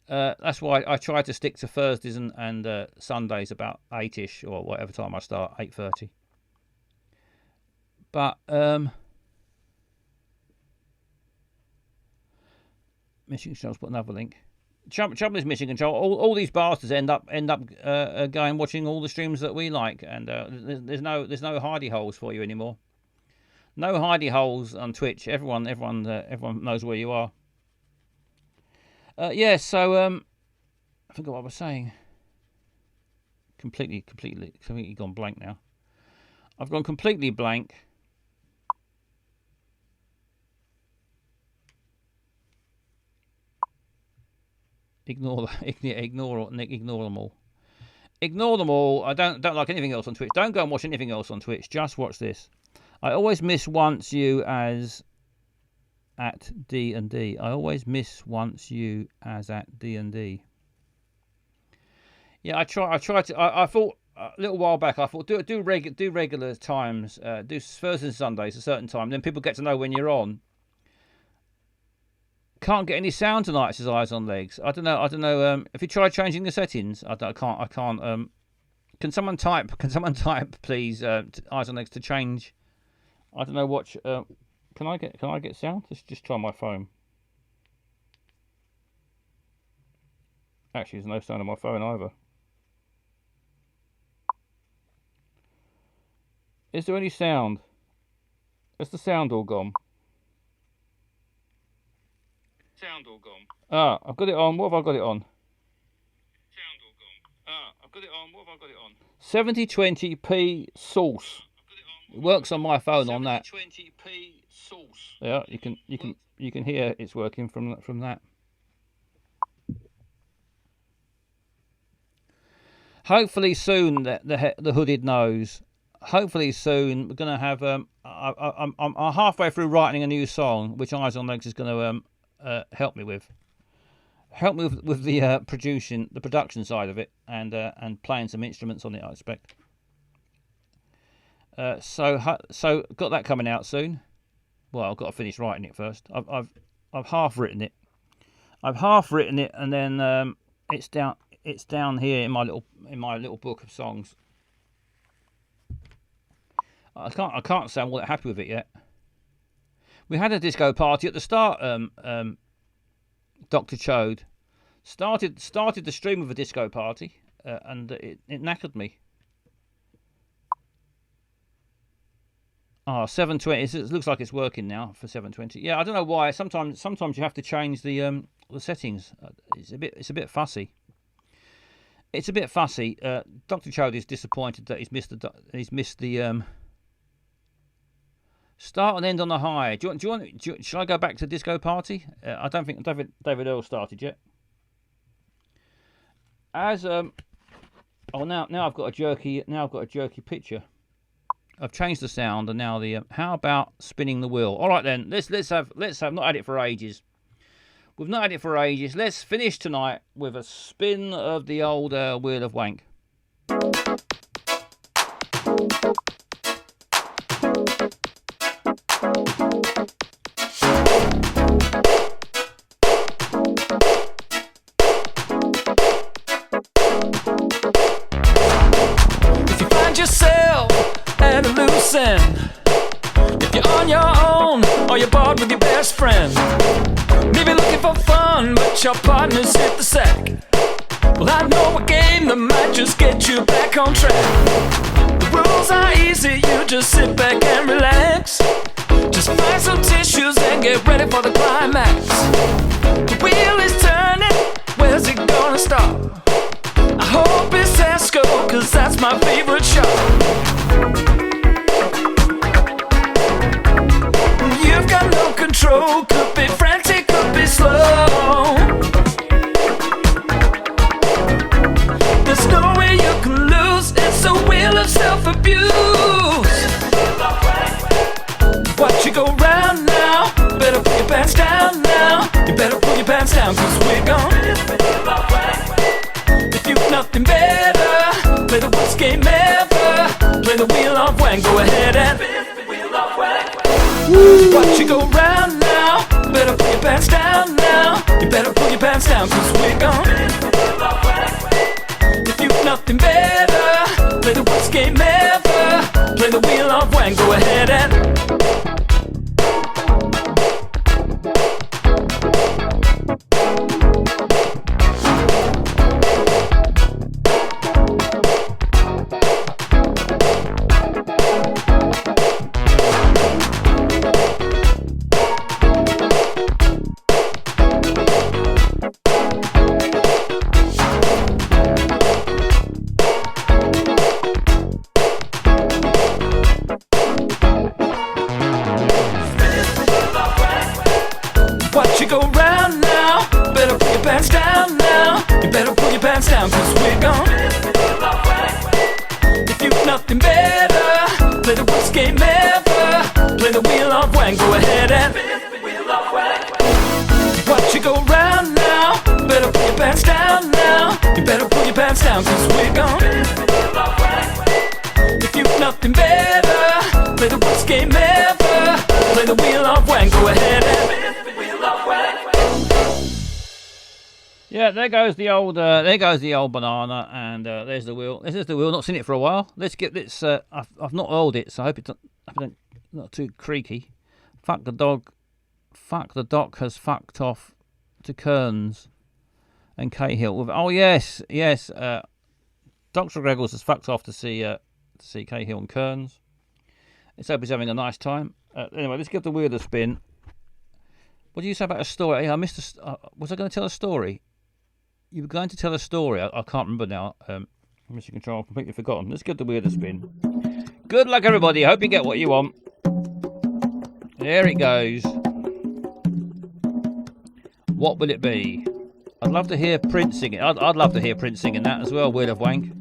That's why I try to stick to Thursdays and Sundays about 8ish or whatever time I start, 8:30. But Mission Control's put another link. Trouble is mission control. All these bastards end up going watching all the streams that we like, and there's no hidey holes for you anymore. No hidey holes on Twitch. Everyone knows where you are. Yeah. So I forgot what I was saying. Completely gone blank now. I've gone completely blank. Ignore them all. Ignore them all. I don't like anything else on Twitch. Don't go and watch anything else on Twitch. Just watch this. I always miss once you as at D&D. I always miss once you as at D&D. Yeah, I tried to. I thought a little while back. I thought do regular times. Do Thursdays and Sundays a certain time. Then people get to know when you're on. Can't get any sound tonight, says Eyes on Legs. I don't know. Have you tried changing the settings? I can't. Can someone type, please, Eyes on Legs to change? I don't know what. Can I get sound? Let's just try my phone. Actually, there's no sound on my phone either. Is there any sound? Is the sound all gone? Sound all gone. Ah, I've got it on. What have I got it on? Sound all gone. Ah, I've got it on. What have I got it on? 7020p source. It works on my phone on that. 7020p source. Yeah, you can hear it's working from that. Hopefully soon the hooded knows. Hopefully soon we're gonna have I'm halfway through writing a new song, which Eyes on Legs is gonna help me with the production side of it, and playing some instruments on it, I expect. So got that coming out soon. Well, I've got to finish writing it first. I've half written it. And then it's down here in my little book of songs. I can't say I'm all that happy with it yet. We had a disco party at the start. Dr. Chode started the stream with a disco party, and it knackered me. 720. It looks like it's working now for 720. Yeah, I don't know why. Sometimes you have to change the settings. It's a bit fussy. It's a bit fussy. Dr. Chode is disappointed that he's missed the start and end on a high. Shall I go back to disco party? I don't think David Earl started yet. As now I've got a jerky picture. I've changed the sound, and now how about spinning the wheel? All right then, let's have not had it for ages. We've not had it for ages. Let's finish tonight with a spin of the old wheel of wank. If you find yourself at a loose end, if you're on your own or you're bored with your best friend, maybe looking for fun but your partner's hit the sack, well, I know a game that might just get you back on track. The rules are easy, you just sit back and relax. Just find some tissues and get ready for the climax. The wheel is turning, where's it gonna stop? I hope it's Tesco, cause that's my favorite shop. You've got no control, could be frantic, could be slow. There's no way you can lose, it's a wheel of self-abuse. Watch you go round now, better pull your pants down now. You better pull your pants down, cause we're gone. If you've nothing better, play the worst game ever. Play the wheel of wank, go ahead and watch you go round now, better pull your pants down now. You better pull your pants down, cause we're gone. If you've nothing better, play the worst game ever. Play the wheel of wank, go ahead and Remember, play the wheel of wank. Go ahead and spin the wheel of wank. Yeah, there goes the old banana, and there's the wheel. This is the wheel. Not seen it for a while. Let's get this. I've not oiled it, so I hope it's not too creaky. Fuck the dog. Fuck the doc has fucked off to Kearns and Cahill. Oh yes. Dr. Greggles has fucked off to see Cahill and Kearns. Let's hope he's having a nice time. Anyway, let's give the wheel a spin. What did you say about a story? I missed. Was I going to tell a story? You were going to tell a story. I can't remember now. Mission Control, I've completely forgotten. Let's give the wheel a spin. Good luck, everybody. I hope you get what you want. There it goes. What will it be? I'd love to hear Prince singing. I'd love to hear Prince singing that as well. Wheel of Wank.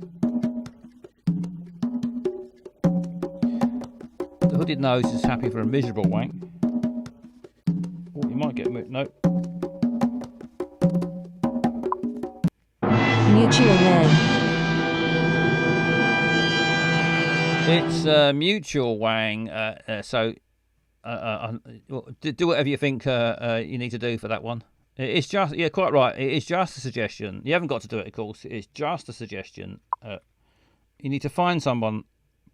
The hooded nose is happy for a miserable wank. Oh, you might get no. Mutual Wang. It's Mutual Wang. So do whatever you think you need to do for that one. It's just, yeah, quite right. It is just a suggestion. You haven't got to do it, of course. It's just a suggestion. You need to find someone.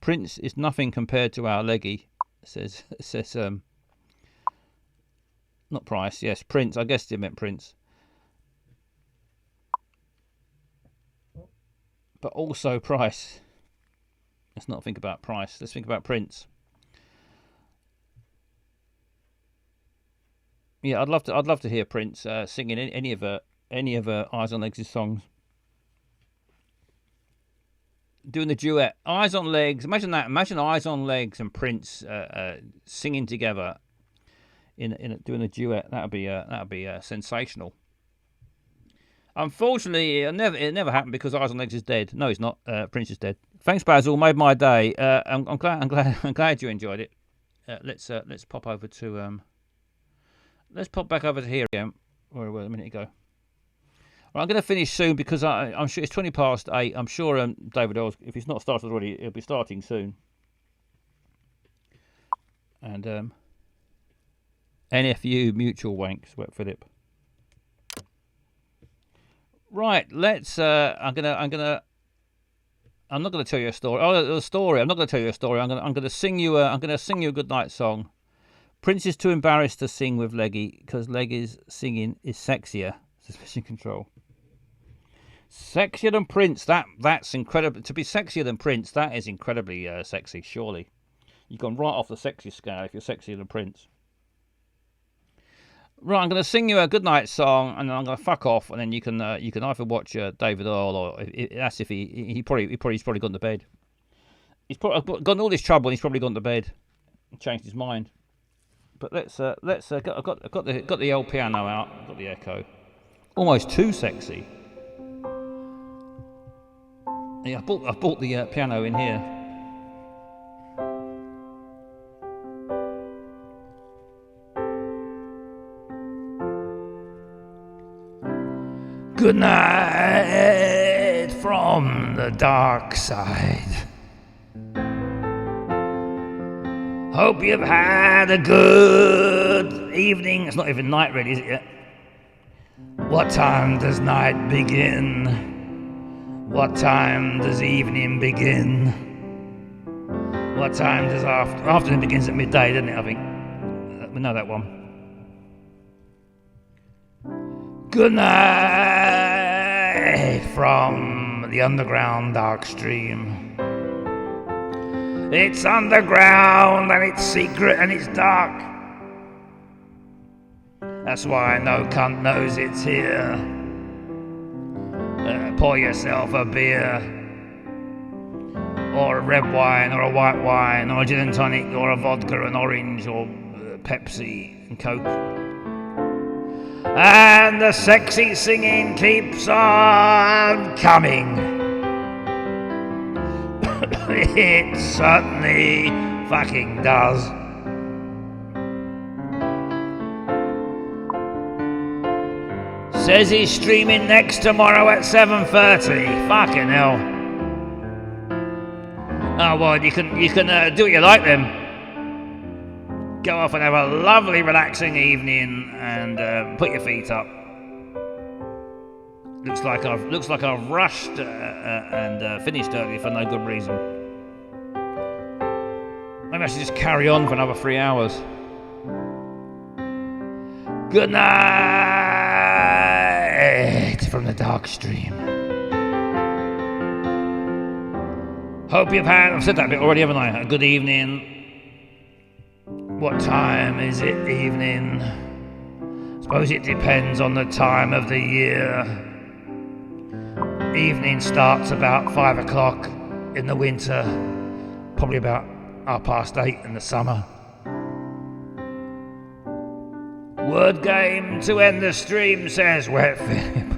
Prince is nothing compared to our leggy. Says not Price. Yes, Prince. I guess they meant Prince. But also Price. Let's not think about Price. Let's think about Prince. Yeah, I'd love to hear Prince singing any of her Eyes on Legs' songs. Doing the duet, Eyes on Legs. Imagine that. Imagine Eyes on Legs and Prince singing together in doing a duet. That would be sensational. Unfortunately, it never happened because Eyes on Legs is dead. No, he's not. Prince is dead. Thanks, Basil. Made my day. I'm glad you enjoyed it. Let's pop over to let's pop back over to here again. Where were a minute ago? Well, I'm going to finish soon because I'm sure it's 8:20. I'm sure David Earls, if he's not started already, he'll be starting soon. And NFU Mutual Wanks, Wet Philip. Right, let's. I'm not going to tell you a story. Oh, a story. I'm not going to tell you a story. I'm going to sing you a good night song. Prince is too embarrassed to sing with Leggy because Leggy's singing is sexier. Suspicion Control. Sexier than Prince. That's incredible. To be sexier than Prince, that is incredibly sexy. Surely, you've gone right off the sexy scale if you're sexier than Prince. Right, I'm going to sing you a goodnight song, and then I'm going to fuck off, and then you can either watch David Earl, or that's if he's probably gone to bed. He's probably gone all this trouble, and he's probably gone to bed and changed his mind. But let's I've got the old piano out, I've got the echo, almost too sexy. Yeah, I bought the piano in here. Good night from the dark side. Hope you've had a good evening. It's not even night really, is it yet? What time does night begin? What time does evening begin? What time does afternoon begins at midday, doesn't it, I think? We know that one. Good night from the underground dark stream. It's underground and it's secret and it's dark. That's why no cunt knows it's here. Pour yourself a beer, or a red wine, or a white wine, or a gin and tonic, or a vodka, an orange, or Pepsi and Coke. And the sexy singing keeps on coming. It certainly fucking does. Says he's streaming next tomorrow at 7:30. Fucking hell. Oh well, you can do what you like then. Go off and have a lovely, relaxing evening, and put your feet up. Looks like I've rushed and finished early for no good reason. Maybe I should just carry on for another 3 hours. Good night from the dark stream. Hope you've had, I've said that bit already, haven't I? A good evening. What time is it? Evening. Suppose it depends on the time of the year. Evening starts about 5 o'clock in the winter, probably about 8:30 in the summer. Word game to end the stream, says Wet Philip.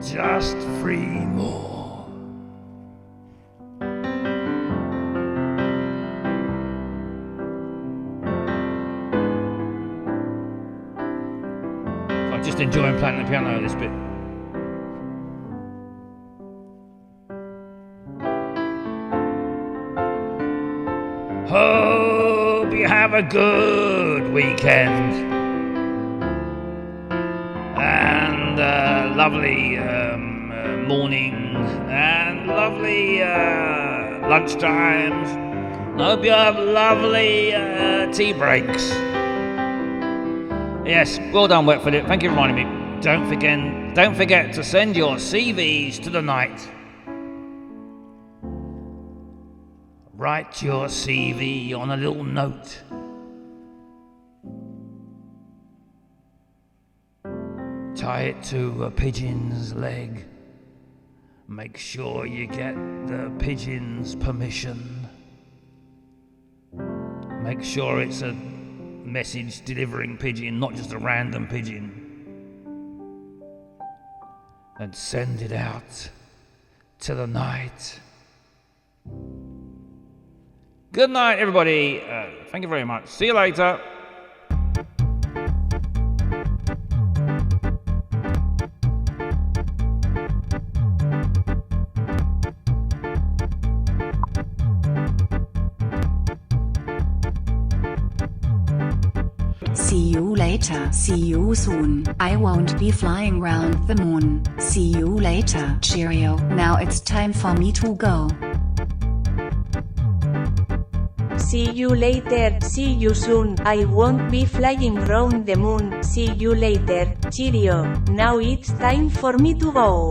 Just 3 more. I'm just enjoying playing the piano this bit. Hope you have a good weekend and lovely morning and lovely lunchtimes. Hope you have lovely tea breaks. Yes, well done, Wet Philip. Thank you for reminding me. Don't forget to send your CVs to the night. Write your CV on a little note. Tie it to a pigeon's leg. Make sure you get the pigeon's permission. Make sure it's a message delivering pigeon, not just a random pigeon. And send it out to the night. Good night, everybody. Thank you very much. See you later. See you later. See you soon. I won't be flying round the moon. See you later. Cheerio. Now it's time for me to go. See you later, see you soon, I won't be flying round the moon, see you later, cheerio, now it's time for me to go.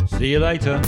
See you later.